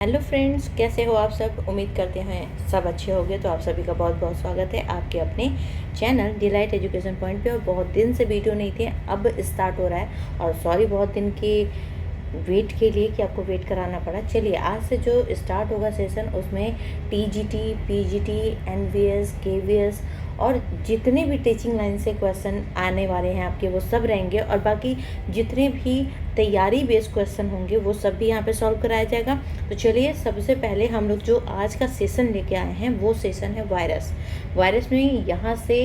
Hello friends, कैसे हो आप सब। उम्मीद करते हैं सब अच्छे होंगे। तो आप सभी का बहुत बहुत स्वागत है आपके अपने चैनल डिलाइट एजुकेशन पॉइंट पे। और बहुत दिन से वीडियो नहीं थी, अब स्टार्ट हो रहा है। और सॉरी बहुत दिन की वेट के लिए कि आपको वेट कराना पड़ा। चलिए आज से जो स्टार्ट होगा सेशन, उसमें टीजीटी, पीजीटी, एनवीएस, केवीएस और जितने भी टीचिंग लाइन से क्वेश्चन आने वाले हैं आपके, वो सब रहेंगे। और बाकी जितने भी तैयारी बेस्ड क्वेश्चन होंगे वो सब भी यहाँ पे सॉल्व कराया जाएगा। तो चलिए सबसे पहले हम लोग जो आज का सेशन लेके आए हैं वो सेशन है वायरस। वायरस में यहाँ से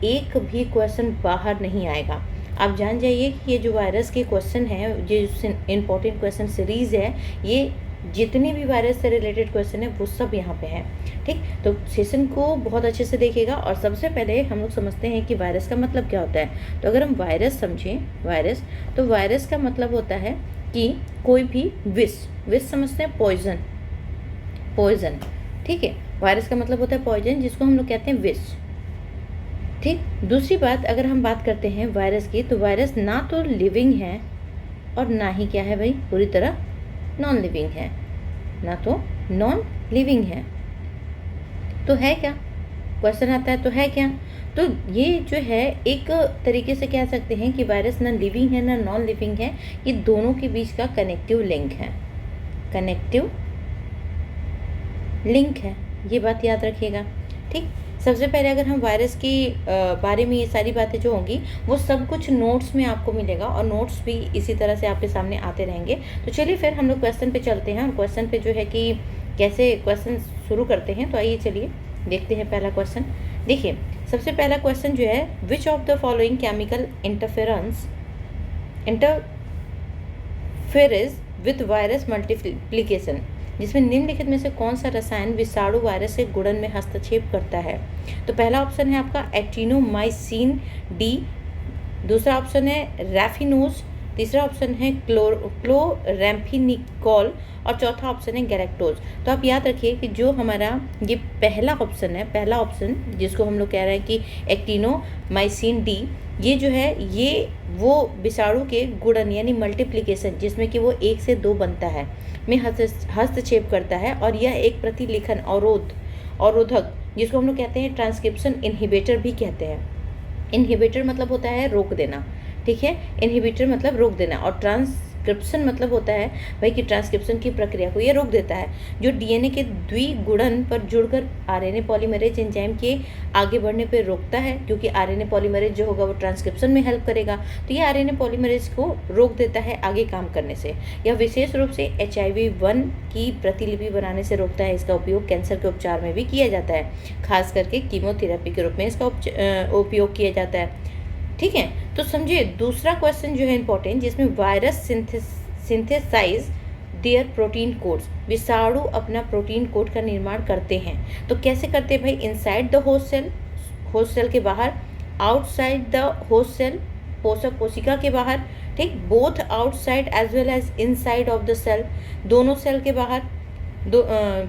एक भी क्वेश्चन बाहर नहीं आएगा। आप जान जाइए कि ये जो वायरस के क्वेश्चन है, ये इम्पोर्टेंट क्वेश्चन सीरीज़ है, ये जितने भी वायरस से रिलेटेड क्वेश्चन है वो सब यहाँ पे हैं। ठीक, तो सेशन को बहुत अच्छे से देखिएगा। और सबसे पहले हम लोग समझते हैं कि वायरस का मतलब क्या होता है। तो अगर हम वायरस समझें, वायरस, तो वायरस का मतलब होता है कि कोई भी विष समझते हैं, पॉइजन। ठीक है, वायरस का मतलब होता है पॉइजन, जिसको हम लोग कहते हैं विष। ठीक, दूसरी बात अगर हम बात करते हैं वायरस की, तो वायरस ना तो लिविंग है और ना ही क्या है भाई, पूरी तरह नॉन लिविंग है। ना तो नॉन लिविंग है तो है क्या, क्वेश्चन आता है तो है क्या। तो ये जो है एक तरीके से कह सकते हैं कि वायरस ना लिविंग है ना नॉन लिविंग है, ये दोनों के बीच का कनेक्टिव लिंक है। कनेक्टिव लिंक है, ये बात याद रखिएगा। ठीक, सबसे पहले अगर हम वायरस की बारे में, ये सारी बातें जो होंगी वो सब कुछ नोट्स में आपको मिलेगा, और नोट्स भी इसी तरह से आपके सामने आते रहेंगे। तो चलिए फिर हम लोग क्वेश्चन पे चलते हैं, और क्वेश्चन पे जो है कि कैसे क्वेश्चन शुरू करते हैं। तो आइए चलिए देखते हैं पहला क्वेश्चन। देखिए सबसे पहला क्वेश्चन जो है, विच of the following chemical interference with virus multiplication, जिसमें निम्नलिखित में से कौन सा रसायन विषाणु वायरस के गुणन में हस्तक्षेप करता है। तो पहला ऑप्शन है आपका एक्टिनोमाइसिन डी, दूसरा ऑप्शन है रैफिनोज, तीसरा ऑप्शन है क्लोरैम्फेनिकोल और चौथा ऑप्शन है गैलेक्टोज। तो आप याद रखिए कि जो हमारा ये पहला ऑप्शन है, पहला ऑप्शन जिसको हम लोग कह रहे हैं कि एक्टिनोमाइसिन डी, ये जो है ये वो विषाणु के गुणन यानी मल्टीप्लिकेशन, जिसमें कि वो 1 से 2 बनता है, में हस्तक्षेप करता है। और यह एक प्रतिलिखन अवरोधक, जिसको हम लोग कहते हैं ट्रांसक्रिप्शन इनहिबिटर भी कहते हैं। इनहिबिटर मतलब होता है रोक देना। ठीक है, इनहिबिटर मतलब रोक देना, और ट्रांसक्रिप्शन मतलब होता है भाई कि ट्रांसक्रिप्शन की प्रक्रिया को ये रोक देता है, जो डीएनए के द्विगुणन पर जुड़कर आरएनए पॉलीमरेज एंजाइम के आगे बढ़ने पर रोकता है, क्योंकि आरएनए पॉलीमरेज जो होगा वो ट्रांसक्रिप्शन में हेल्प करेगा। तो ये आरएनए पॉलीमरेज को रोक देता है आगे काम करने से। यह विशेष रूप से HIV-1 की प्रतिलिपि बनाने से रोकता है। इसका उपयोग कैंसर के उपचार में भी किया जाता है, खास करके कीमोथेरेपी के रूप में इसका उपयोग किया जाता है। ठीक है, तो समझिए दूसरा क्वेश्चन जो है इंपॉर्टेंट, जिसमें virus synthesise their protein codes, विषाणु अपना प्रोटीन कोड का निर्माण करते हैं। तो कैसे करते हैं भाई, इनसाइड द होस्ट सेल के बाहर, आउटसाइड द होस्ट सेल पोषक कोशिका के बाहर, ठीक, both outside as well as inside of the cell, दोनों सेल के बाहर,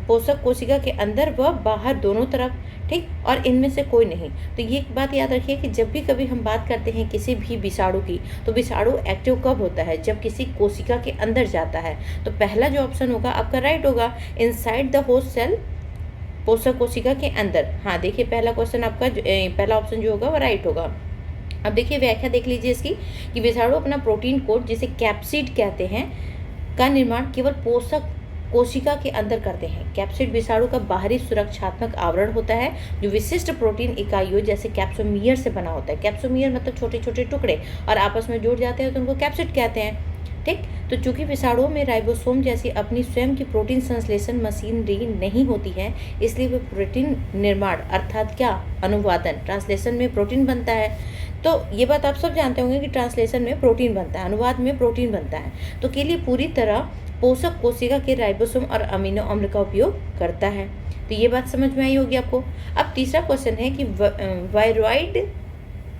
पोषक कोशिका के अंदर व बाहर दोनों तरफ, ठीक, और इनमें से कोई नहीं। तो ये बात याद रखिए कि जब भी कभी हम बात करते हैं किसी भी विषाणु की, तो विषाणु एक्टिव कब होता है, जब किसी कोशिका के अंदर जाता है। तो पहला जो ऑप्शन होगा आपका राइट होगा, इनसाइड द होस्ट सेल, पोषक कोशिका के अंदर। हाँ देखिए पहला क्वेश्चन आपका पहला ऑप्शन जो होगा वो राइट होगा। अब देखिए व्याख्या देख लीजिए इसकी, कि विषाणु अपना प्रोटीन कोड, जिसे कैप्सिड कहते हैं, का निर्माण केवल पोषक कोशिका के अंदर करते हैं। कैप्सिड विषाणु का बाहरी सुरक्षात्मक आवरण होता है, जो विशिष्ट प्रोटीन इकाइयों जैसे कैप्सोमियर से बना होता है। कैप्सोमियर मतलब छोटे छोटे टुकड़े, और आपस में जुड़ जाते हैं तो उनको कैप्सिड कहते हैं। ठीक, तो चूंकि विषाणुओं में राइबोसोम जैसी अपनी स्वयं की प्रोटीन संश्लेषण मशीनरी नहीं होती है, इसलिए वे प्रोटीन निर्माण अर्थात क्या, अनुवादन, ट्रांसलेशन में प्रोटीन बनता है। तो ये बात आप सब जानते होंगे कि ट्रांसलेशन में प्रोटीन बनता है, अनुवाद में प्रोटीन बनता है। तो के लिए पूरी तरह पोषक कोशिका के राइबोसोम और अमीनो अम्ल का उपयोग करता है। तो ये बात समझ में आई होगी आपको। अब तीसरा क्वेश्चन है कि वायरॉइड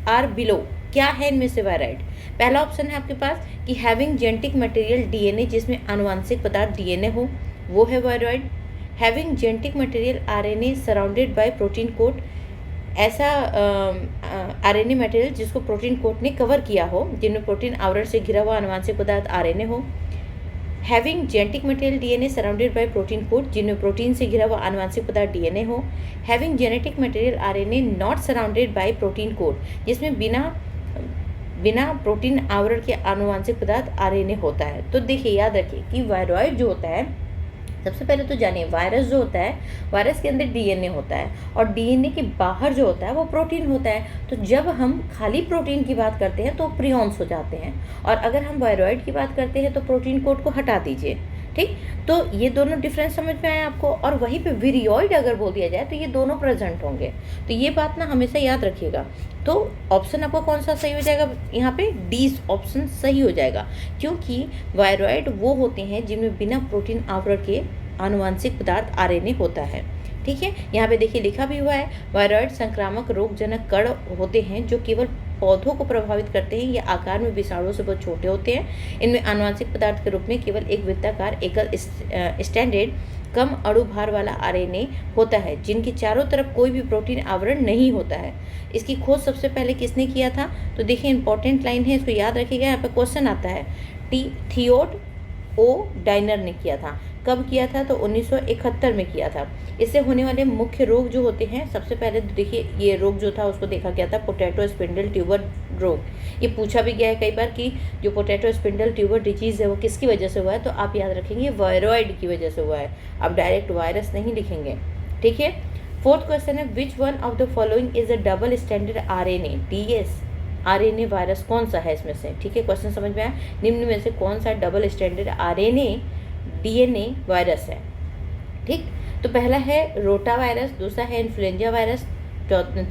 आर बिलो, क्या है इनमें से वायरॉइड। पहला ऑप्शन है आपके पास कि हैविंग जेनेटिक मटेरियल डीएनए, जिसमें आनुवांशिक पदार्थ डीएनए हो, वो है viroid. Having genetic material RNA surrounded by protein coat, ऐसा आरएनए मटेरियल जिसको प्रोटीन कोट ने कवर किया हो, जिनमें प्रोटीन आवरण से घिरा हुआ आनुवांशिक पदार्थ आरएनए हो। Having genetic material DNA surrounded by protein code, जिनमें प्रोटीन से घिरा हुआ आनुवंशिक पदार्थ डीएनए हो। Having genetic material RNA not surrounded by protein code, जिसमें बिना प्रोटीन आवरण के आनुवंशिक पदार्थ आरएनए होता है। तो देखिए, याद रखिए कि वायरॉइड जो होता है, सबसे पहले तो जानिए वायरस जो होता है, वायरस के अंदर डीएनए होता है और डीएनए के बाहर जो होता है वो प्रोटीन होता है। तो जब हम खाली प्रोटीन की बात करते हैं तो प्रियॉन्स हो जाते हैं, और अगर हम वायरॉइड की बात करते हैं तो प्रोटीन कोड को हटा दीजिए। ठीक, तो ये दोनों डिफरेंस समझ में आया आपको। और वहीं पे विरियोइड अगर बोल दिया जाए तो ये दोनों प्रेजेंट होंगे। तो ये बात ना हमेशा याद रखिएगा। तो ऑप्शन आपका कौन सा सही हो जाएगा यहाँ पे? डी ऑप्शन सही हो जाएगा, क्योंकि वायरॉइड वो होते हैं जिनमें बिना प्रोटीन आवरण के आनुवंशिक पदार्थ आरएनए होता है। ठीक है, यहाँ पे देखिए लिखा भी हुआ है, वायरॉइड संक्रामक रोगजनक कण होते हैं जो केवल पौधों को प्रभावित करते हैं। ये आकार में विषाणुओं से बहुत छोटे होते हैं। इनमें आनुवंशिक पदार्थ के रूप में केवल एक वृत्ताकार एकल स्टैंडर्ड कम अणु भार वाला आरएनए होता है, जिनके चारों तरफ कोई भी प्रोटीन आवरण नहीं होता है। इसकी खोज सबसे पहले किसने किया था? तो देखिए इंपॉर्टेंट लाइन है, इसको याद रखिएगा। यहाँ पे क्वेश्चन आता है, थियोड ओ डाइनर ने किया था। कब किया था? तो 1971 में किया था। इससे होने वाले मुख्य रोग जो होते हैं, सबसे पहले तो देखिए ये रोग जो था उसको देखा गया था पोटैटो स्पिंडल ट्यूबर रोग। ये पूछा भी गया है कई बार कि जो पोटैटो स्पिंडल ट्यूबर डिजीज है वो किसकी वजह से हुआ है, तो आप याद रखेंगे वायरॉइड की वजह से हुआ है। आप डायरेक्ट वायरस नहीं लिखेंगे। ठीक है, फोर्थ क्वेश्चन है, which one of the following is a double standard RNA DS RNA virus कौन सा है इसमें से? ठीक है, क्वेश्चन समझ में आया। निम्न में से कौन सा double standard RNA DNA virus है? ठीक, तो पहला है रोटा वायरस, दूसरा है इन्फ्लुएंजा वायरस,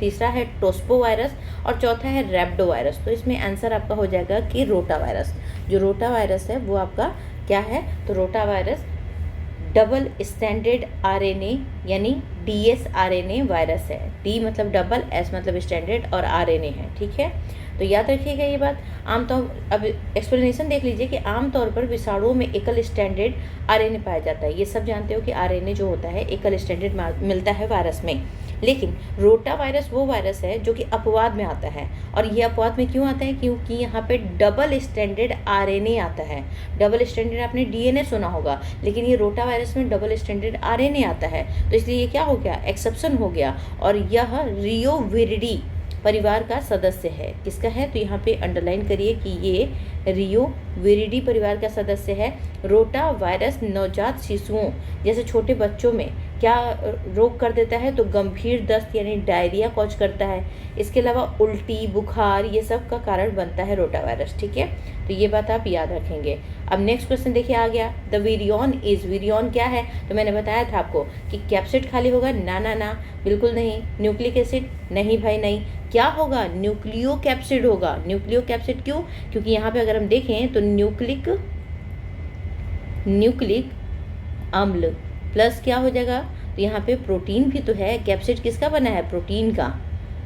तीसरा है टोस्पो वायरस और चौथा है रैप्डो वायरस। तो इसमें आंसर आपका हो जाएगा कि रोटा वायरस। जो रोटा वायरस है वो आपका क्या है? तो rota virus double standard RNA यानी डीएस आरएनए वायरस है। डी मतलब डबल, एस मतलब स्टैंडर्ड और आरएनए है। ठीक है, तो याद रखिएगा ये बात। अब एक्सप्लेनेशन देख लीजिए कि आमतौर पर विषाणुओं में एकल स्टैंडर्ड आरएनए पाया जाता है। ये सब जानते हो कि आरएनए जो होता है एकल स्टैंडर्ड मिलता है वायरस में। लेकिन रोटा वायरस वो वायरस है जो कि अपवाद में आता है। और ये अपवाद में क्यों आता है? क्योंकि यहाँ पे डबल स्टैंडर्ड आरएनए आता है। डबल स्टैंडर्ड आपने डीएनए सुना होगा, लेकिन ये रोटा वायरस में डबल स्टैंडर्ड आरएनए आता है। तो इसलिए ये क्या हो गया? एक्सेप्शन हो गया। और यह रियोविरिडी परिवार का सदस्य है। किसका है? तो यहाँ पे अंडरलाइन करिए कि ये रियोविरिडी परिवार का सदस्य है। रोटा वायरस नवजात शिशुओं जैसे छोटे बच्चों में क्या रोग कर देता है? तो गंभीर दस्त यानी डायरिया कॉज करता है। इसके अलावा उल्टी, बुखार ये सब का कारण बनता है रोटा वायरस। ठीक है, तो ये बात आप याद रखेंगे। अब नेक्स्ट क्वेश्चन देखिए आ गया, द विरियन इज, विरियन क्या है? तो मैंने बताया था आपको कि कैप्सिड खाली होगा, ना बिल्कुल नहीं। न्यूक्लिक एसिड, नहीं भाई नहीं। क्या होगा? न्यूक्लियो कैप्सिड होगा। न्यूक्लियो कैप्सिड क्यों? क्योंकि यहाँ पे अगर हम देखें तो न्यूक्लिक अम्ल प्लस क्या हो जाएगा? तो यहाँ पे प्रोटीन भी तो है। कैप्सिड किसका बना है? प्रोटीन का।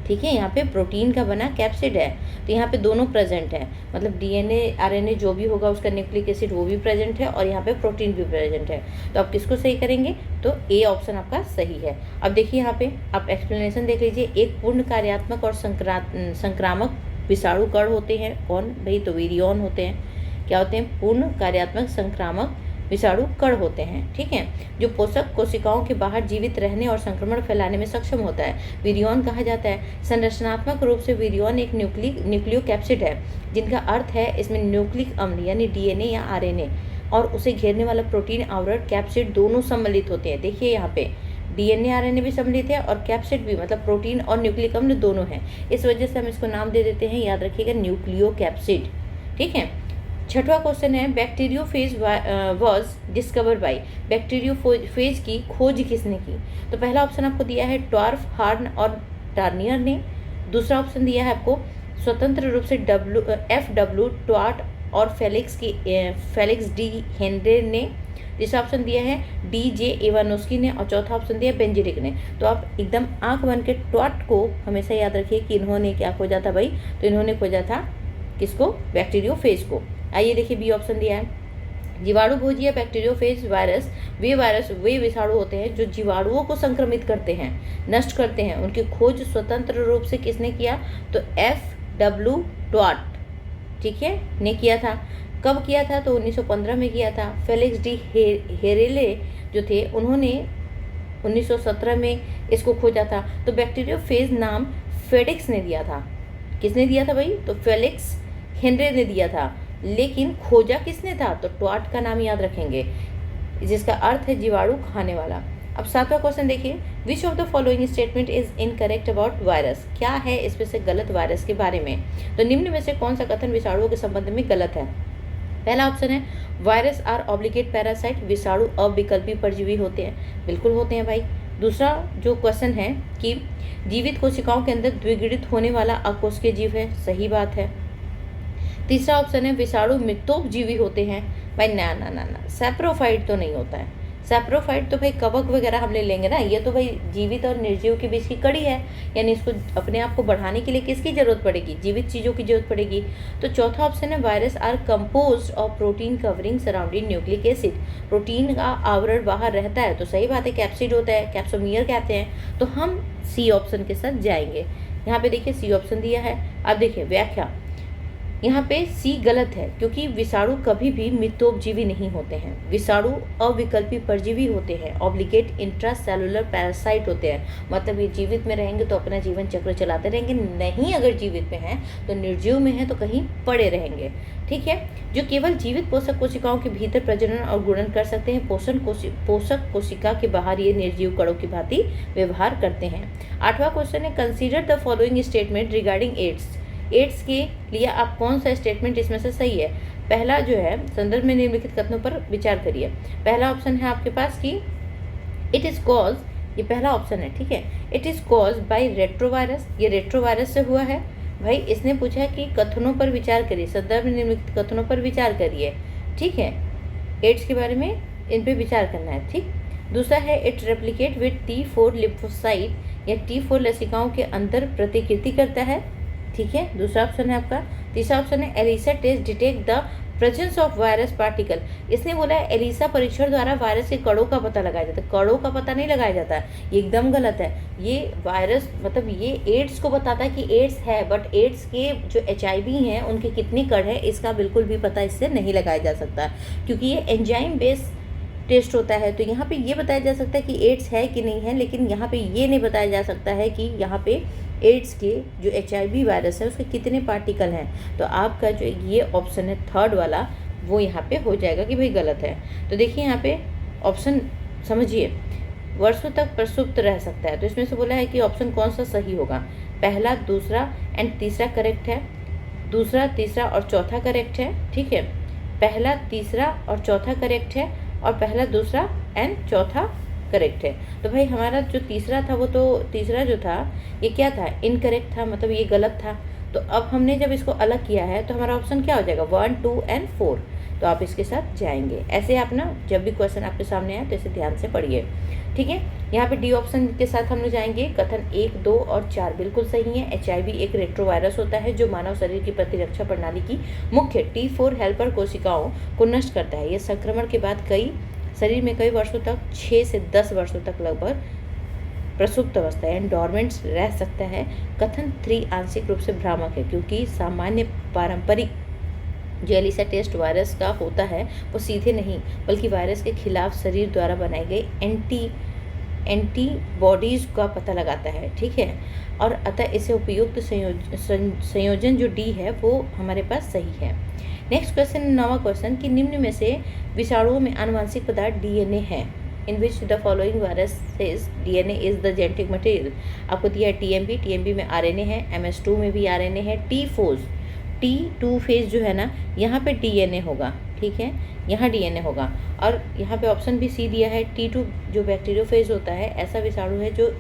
ठीक है, यहाँ पे प्रोटीन का बना कैप्सिड है। तो यहाँ पे दोनों प्रेजेंट है, मतलब डीएनए आरएनए जो भी होगा उसका न्यूक्लिक एसिड वो भी प्रेजेंट है और यहाँ पे प्रोटीन भी प्रेजेंट है। तो आप किसको सही करेंगे? तो ए ऑप्शन आपका सही है। अब देखिए यहाँ पे आप एक्सप्लेनेशन देख लीजिए। एक पूर्ण कार्यात्मक और संक्रामक विषाणु कण होते हैं। कौन भाई? तो विरियन होते हैं। क्या होते हैं? पूर्ण कार्यात्मक संक्रामक विषाणु कण होते हैं। ठीक है, जो पोषक कोशिकाओं के बाहर जीवित रहने और संक्रमण फैलाने में सक्षम होता है, विरियन कहा जाता है। संरचनात्मक रूप से विरियन एक न्यूक्लियो कैप्सिड है, जिनका अर्थ है इसमें न्यूक्लिक अम्ल यानी डीएनए या आरएनए और उसे घेरने वाला प्रोटीन आवरण कैप्सिड दोनों सम्मिलित होते हैं। देखिए यहाँ पे डीएनए आरएनए भी सम्मिलित है और कैप्सिड भी, मतलब प्रोटीन और न्यूक्लिक अम्ल दोनों हैं। इस वजह से हम इसको नाम दे देते हैं, याद रखिएगा, न्यूक्लियो कैप्सिड। ठीक है, छठवां क्वेश्चन है, bacteriophage was discover by, bacteriophage की खोज किसने की? तो पहला ऑप्शन आपको दिया है टॉर्फ, हार्न और टार्नियर ने। दूसरा ऑप्शन दिया है आपको स्वतंत्र रूप से FW ट्वार्ट और फेलिक्स डी हेनरे ने। तीसरा ऑप्शन दिया है DJ इवानोस्की ने और चौथा ऑप्शन दिया बेंजेरिक ने। तो आप एकदम आंख बन के ट्वार्ट को हमेशा याद रखिए कि इन्होंने क्या खोजा था भाई? तो इन्होंने खोजा था किसको? बैक्टीरियोफेज को। आइए देखिए बी ऑप्शन दिया है, जीवाणु भोजी या बैक्टीरियोफेज वायरस वे विषाणु होते हैं जो जीवाणुओं को संक्रमित करते हैं, नष्ट करते हैं। उनकी खोज स्वतंत्र रूप से किसने किया? तो FW ट्वार्ट, ठीक है, ने किया था। कब किया था? तो 1915 में किया था। फेलिक्स डी हेरेले जो थे उन्होंने 1917 में इसको खोजा था। तो बैक्टीरियोफेज नाम फेडिक्स ने दिया था। किसने दिया था भाई? तो फेलिक्स हेनरे ने दिया था। लेकिन खोजा किसने था? तो ट्वार्ट का नाम याद रखेंगे, जिसका अर्थ है जीवाणु खाने वाला। अब 7वां क्वेश्चन देखिए, विच of the following statement is incorrect about virus? क्या है इसमें से गलत वायरस के बारे में? तो निम्न में से कौन सा कथन विषाणुओं के संबंध में गलत है? पहला ऑप्शन है वायरस आर ऑब्लिगेट पैरासाइट, विषाणु अविकल्पी परजीवी होते हैं। बिल्कुल होते हैं भाई। दूसरा जो क्वेश्चन है कि जीवित कोशिकाओं के अंदर द्विगुणित होने वाला अकोशिकीय जीव है। सही बात है। तीसरा ऑप्शन है विषाणु मितोपजीवी होते हैं। भाई ना ना ना ना, सैप्रोफाइट तो नहीं होता है। सैप्रोफाइट तो भाई कवक वगैरह हम ले लेंगे ना, ये तो भाई जीवित और निर्जीव के बीच की कड़ी है, यानी इसको अपने आप को बढ़ाने के लिए किसकी जरूरत पड़ेगी? जीवित चीज़ों की जरूरत पड़ेगी। तो चौथा ऑप्शन है virus are composed of protein covering surrounding nucleic acid. Protein का आवरण बाहर रहता है, तो सही बात है, कैप्सिड होता है, कैप्सोमियर कहते हैं। तो हम सी ऑप्शन के साथ जाएंगे। यहाँ पे देखिए सी ऑप्शन दिया है। अब देखिए व्याख्या, यहाँ पे सी गलत है क्योंकि विषाणु कभी भी मितोपजीवी नहीं होते हैं। विषाणु अविकल्पी परजीवी होते हैं, ऑब्लिगेट इंट्रासेलुलर पैरासाइट होते हैं। मतलब ये जीवित में रहेंगे तो अपना जीवन चक्र चलाते रहेंगे, नहीं अगर जीवित में हैं तो निर्जीव में हैं तो कहीं पड़े रहेंगे। ठीक है, जो केवल जीवित पोषक कोशिकाओं के भीतर प्रजनन और गुणन कर सकते हैं। पोषक कोशिका के बाहर ये निर्जीव कणों की भांति व्यवहार करते हैं। 8वां क्वेश्चन है consider the following statement regarding AIDS. AIDS के लिए आप कौन सा स्टेटमेंट इसमें से सही है? पहला जो है संदर्भ में निम्नलिखित कथनों पर विचार करिए। पहला ऑप्शन है आपके पास कि इट इज कॉज, ये पहला ऑप्शन है, ठीक है, it is cause by retrovirus. ये रेट्रोवायरस से हुआ है। भाई इसने पूछा है कि कथनों पर विचार करिए, संदर्भ में निम्नलिखित कथनों पर विचार करिए। ठीक है, एड्स के बारे में इन पे विचार करना है। ठीक, दूसरा है it replicate with T4 lymphocyte, या T4 लसिकाओं के अंदर प्रतिकृति करता है। ठीक है, दूसरा ऑप्शन है आपका। तीसरा ऑप्शन है ELISA test detect the presence of virus particle. इसने बोला है एलिसा परीक्षण द्वारा वायरस के कणों का पता लगाया जाता है। कणों का पता नहीं लगाया जाता है, ये एकदम गलत है। ये वायरस मतलब ये एड्स को बताता है कि एड्स है, बट एड्स के जो HIV हैं उनके कितनी कण है इसका बिल्कुल भी पता इससे नहीं लगाया जा सकता, क्योंकि ये एंजाइम बेस्ड टेस्ट होता है। तो यहाँ पे ये बताया जा सकता है कि एड्स है कि नहीं है, लेकिन यहाँ पे ये नहीं बताया जा सकता है कि यहाँ पे एड्स के जो HIV वायरस है उसके कितने पार्टिकल हैं। तो आपका जो ये ऑप्शन है थर्ड वाला, वो यहाँ पे हो जाएगा कि भाई गलत है। तो देखिए यहाँ पे ऑप्शन समझिए, वर्षों तक प्रसुप्त रह सकता है। तो इसमें से बोला है कि ऑप्शन कौन सा सही होगा? पहला, दूसरा एंड तीसरा करेक्ट है। दूसरा, तीसरा और चौथा करेक्ट है। ठीक है, पहला, तीसरा और चौथा करेक्ट है, और पहला, दूसरा एंड चौथा करेक्ट है। तो भाई हमारा जो तीसरा था वो तो तीसरा जो था ये क्या था? इनकरेक्ट था, मतलब ये गलत था। तो अब हमने जब इसको अलग किया है तो हमारा ऑप्शन क्या हो जाएगा? 1, 2 एंड 4। तो आप इसके साथ जाएंगे। ऐसे आप ना जब भी क्वेश्चन आपके सामने आए तो इसे ध्यान से पढ़िए। ठीक है, यहाँ पे डी ऑप्शन के साथ हम लोग जाएंगे। कथन 1, 2 और 4 बिल्कुल सही है। HIV एक रेट्रोवायरस होता है जो मानव शरीर की प्रतिरक्षा प्रणाली की मुख्य T4 हेल्पर कोशिकाओं को नष्ट करता है। ये संक्रमण के बाद शरीर में कई वर्षों तक 6 से 10 वर्षों तक लगभग प्रसुप्त अवस्था है, डॉर्मेंट रह सकता है। कथन 3 आंशिक रूप से भ्रामक है, क्योंकि सामान्य पारंपरिक जो एलिसा टेस्ट वायरस का होता है वो सीधे नहीं बल्कि वायरस के खिलाफ शरीर द्वारा बनाई गई एंटीबॉडीज़ का पता लगाता है। ठीक है, और अतः इसे उपयुक्त संयोजन जो डी है वो हमारे पास सही है। नेक्स्ट क्वेश्चन, 9वां क्वेश्चन, कि निम्न में से विषाणुओं में आनुवंशिक पदार्थ DNA है। In which the following viruses DNA is the genetic material. आपको दिया है TMB में RNA है, MS2 में भी RNA है, T2 फेज जो है ना यहाँ पे DNA होगा। ठीक है, यहाँ DNA होगा, और यहाँ पे ऑप्शन भी सी दिया है। T2 जो बैक्टीरियोफेज होता है, ऐसा विषाणु है जो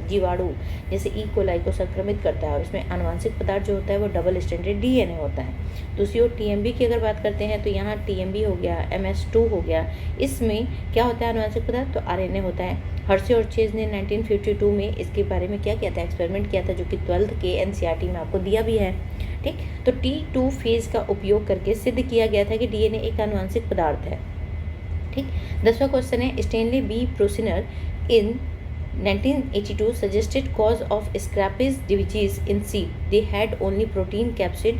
जीवाणु जैसे E. कोलाई को संक्रमित करता है, और इसमें आनुवंशिक पदार्थ जो होता है वो डबल स्टैंडर्ड DNA होता है। दूसरी ओर TMB की अगर बात करते हैं तो यहाँ TMB हो गया, MS2 हो गया, इसमें क्या होता है आनुवंशिक पदार्थ? तो RNA होता है। हर्षे और चेज ने 1952 में इसके बारे में क्या किया था? एक्सपेरिमेंट किया था, जो कि 12th के NCERT में आपको दिया भी है। ठीक, तो T2 फेज का उपयोग करके सिद्ध किया गया था कि DNA एक आनुवंशिक पदार्थ है। ठीक, 10वां क्वेश्चन है, Stanley B प्रोसिनर in 1982 suggested cause of scrappage disease in sheep. They had only protein capsid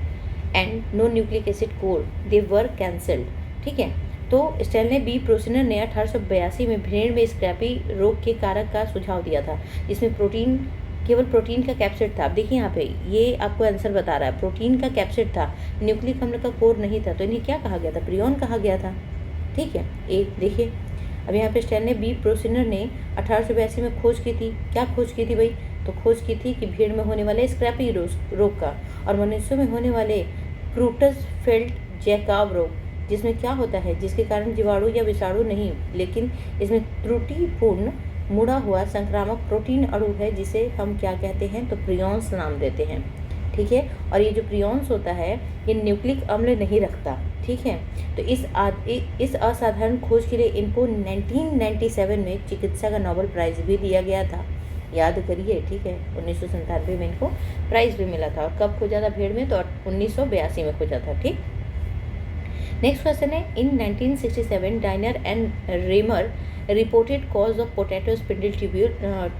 and no nucleic acid core they were cancelled. ठीक है, तो स्टैनले बी प्रोसिनर ने 1882 में भेड़ में स्क्रैपी रोग के कारक का सुझाव दिया था, जिसमें केवल प्रोटीन का कैप्सिड था। अब देखिए यहाँ पे ये आपको आंसर बता रहा है, प्रोटीन का कैप्सिड था, न्यूक्लिक अम्ल का कोर नहीं था, तो इन्हें क्या कहा गया था? प्रियॉन कहा गया था। ठीक है, एक देखिए अब यहाँ पे स्टैनले बी प्रोसिनर ने 1882 में खोज की थी। क्या खोज की थी भाई? तो खोज की थी कि भेड़ में होने वाले स्क्रैपी रोग का और मनुष्यों में होने वाले क्रूटसफेल्ड जैकब रोग, जिसमें क्या होता है, जिसके कारण जीवाणु या विषाणु नहीं, लेकिन इसमें त्रुटिपूर्ण मुड़ा हुआ संक्रामक प्रोटीन अणु है, जिसे हम क्या कहते हैं? तो प्रियॉन्स नाम देते हैं। ठीक है, और ये जो प्रियॉन्स होता है ये न्यूक्लिक अम्ल नहीं रखता। ठीक है, तो इस असाधारण खोज के लिए इनको 1997 में चिकित्सा का नोबेल प्राइज भी दिया गया था, याद करिए। ठीक है, 1997 में इनको प्राइज भी मिला था। और कब खोजा था भेड़ में? तो 1982 में खोजा था। ठीक, नेक्स्ट क्वेश्चन है, in 1967 Diener and Raymer reported cause of potato spindle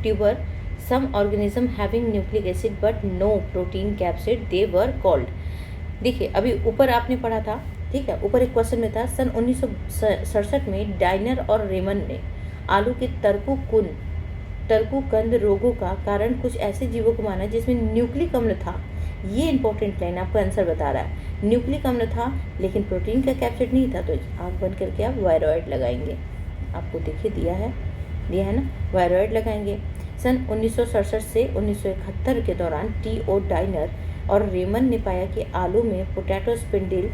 tuber some organism having nucleic acid but no protein capsid, they were called। देखिए अभी ऊपर आपने पढ़ा था, ठीक है, ऊपर एक क्वेश्चन में था, सन 1967 में डाइनर और रेमन ने आलू के तरकुकंद रोगों का कारण कुछ ऐसे जीवों को माना जिसमें न्यूक्लिक अम्ल था। ये इंपॉर्टेंट लाइन आपको आंसर बता रहा है, न्यूक्लिक अम्ल था लेकिन प्रोटीन का कैप्सिड नहीं था। तो आँख बंद करके आप वायरॉइड लगाएंगे, आपको देखिए दिया है ना, वायरॉइड लगाएंगे। सन 1967 से 1971 के दौरान टी.ओ. डाइनर और रेमन ने पाया कि आलू में पोटैटो स्पिंडल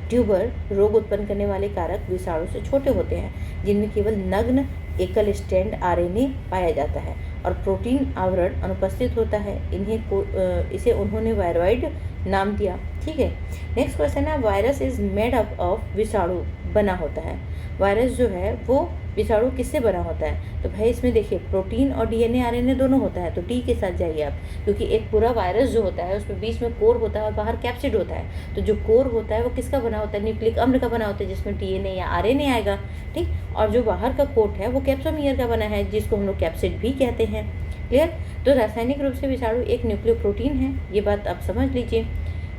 ट्यूबर रोग उत्पन्न करने वाले कारक विषाणु से छोटे होते हैं, जिनमें केवल नग्न एकल स्टैंड आरएनए पाया जाता है और प्रोटीन आवरण अनुपस्थित होता है। इसे उन्होंने वायरॉइड नाम दिया। ठीक है, नेक्स्ट क्वेश्चन है, virus is made up of विषाणु बना होता है। वायरस जो है वो विषाणु किससे बना होता है? तो भाई इसमें देखिए प्रोटीन और डीएनए आरएनए दोनों होता है, तो टी के साथ जाइए आप, क्योंकि एक पूरा वायरस जो होता है उसमें बीच में कोर होता है और बाहर कैप्सिड होता है। तो जो कोर होता है वो किसका बना होता है? न्यूक्लिक अम्ल का बना होता है, जिसमें डीएनए या आरएनए आएगा। ठीक, और जो बाहर का कोट है वो कैप्सोमियर का बना है, जिसको हम लोग कैप्सिड भी कहते हैं। क्लियर? तो रासायनिक रूप से विषाणु एक न्यूक्लियो प्रोटीन है, ये बात आप समझ लीजिए।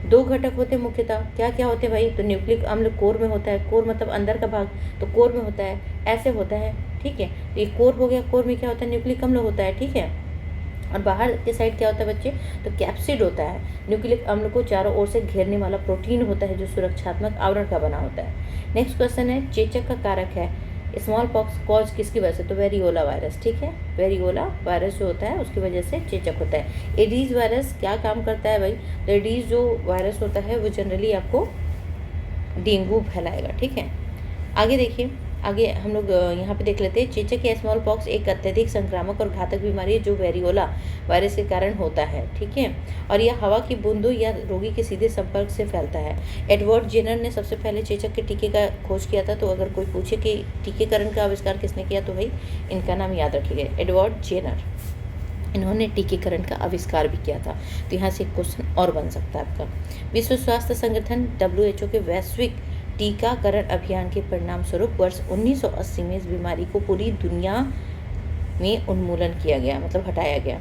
दो घटक होते हैं मुख्यतः, क्या क्या होते हैं भाई? तो न्यूक्लिक अम्ल कोर में होता है, कोर मतलब अंदर का भाग, तो कोर में होता है, ऐसे होता है। ठीक है, तो ये कोर हो गया, कोर में क्या होता है? न्यूक्लिक अम्ल होता है। ठीक है, और बाहर के साइड क्या होता है बच्चे? तो कैप्सिड होता है, न्यूक्लिक अम्ल को चारों ओर से घेरने वाला प्रोटीन होता है जो सुरक्षात्मक आवरण का बना होता है। नेक्स्ट क्वेश्चन है, चेचक का कारक है स्मॉल पॉक्स कॉज किसकी वजह से? तो वेरियोला वायरस। ठीक है, वेरियोला वायरस जो होता है उसकी वजह से चेचक होता है। एडीज वायरस क्या काम करता है भाई? तो एडीज जो वायरस होता है वो जनरली आपको डेंगू फैलाएगा। ठीक है, आगे देखिए, आगे हम लोग यहाँ पे देख लेते हैं, चेचक या स्मॉल पॉक्स एक अत्यधिक संक्रामक और घातक बीमारी है जो वेरियोला वायरस के कारण होता है। ठीक है, और यह हवा की बूंदों या रोगी के सीधे संपर्क से फैलता है। एडवर्ड जेनर ने सबसे पहले चेचक के टीके का खोज किया था। तो अगर कोई पूछे कि टीकेकरण का आविष्कार किसने किया, तो भाई इनका नाम याद रखिएगा, एडवर्ड जेनर। इन्होंने टीकाकरण का आविष्कार भी किया था। तो यहाँ से एक क्वेश्चन और बन सकता है आपका, विश्व स्वास्थ्य संगठन WHO के वैश्विक टीकाकरण अभियान के परिणाम स्वरूप वर्ष 1980 में इस बीमारी को पूरी दुनिया में उन्मूलन किया गया, मतलब हटाया गया।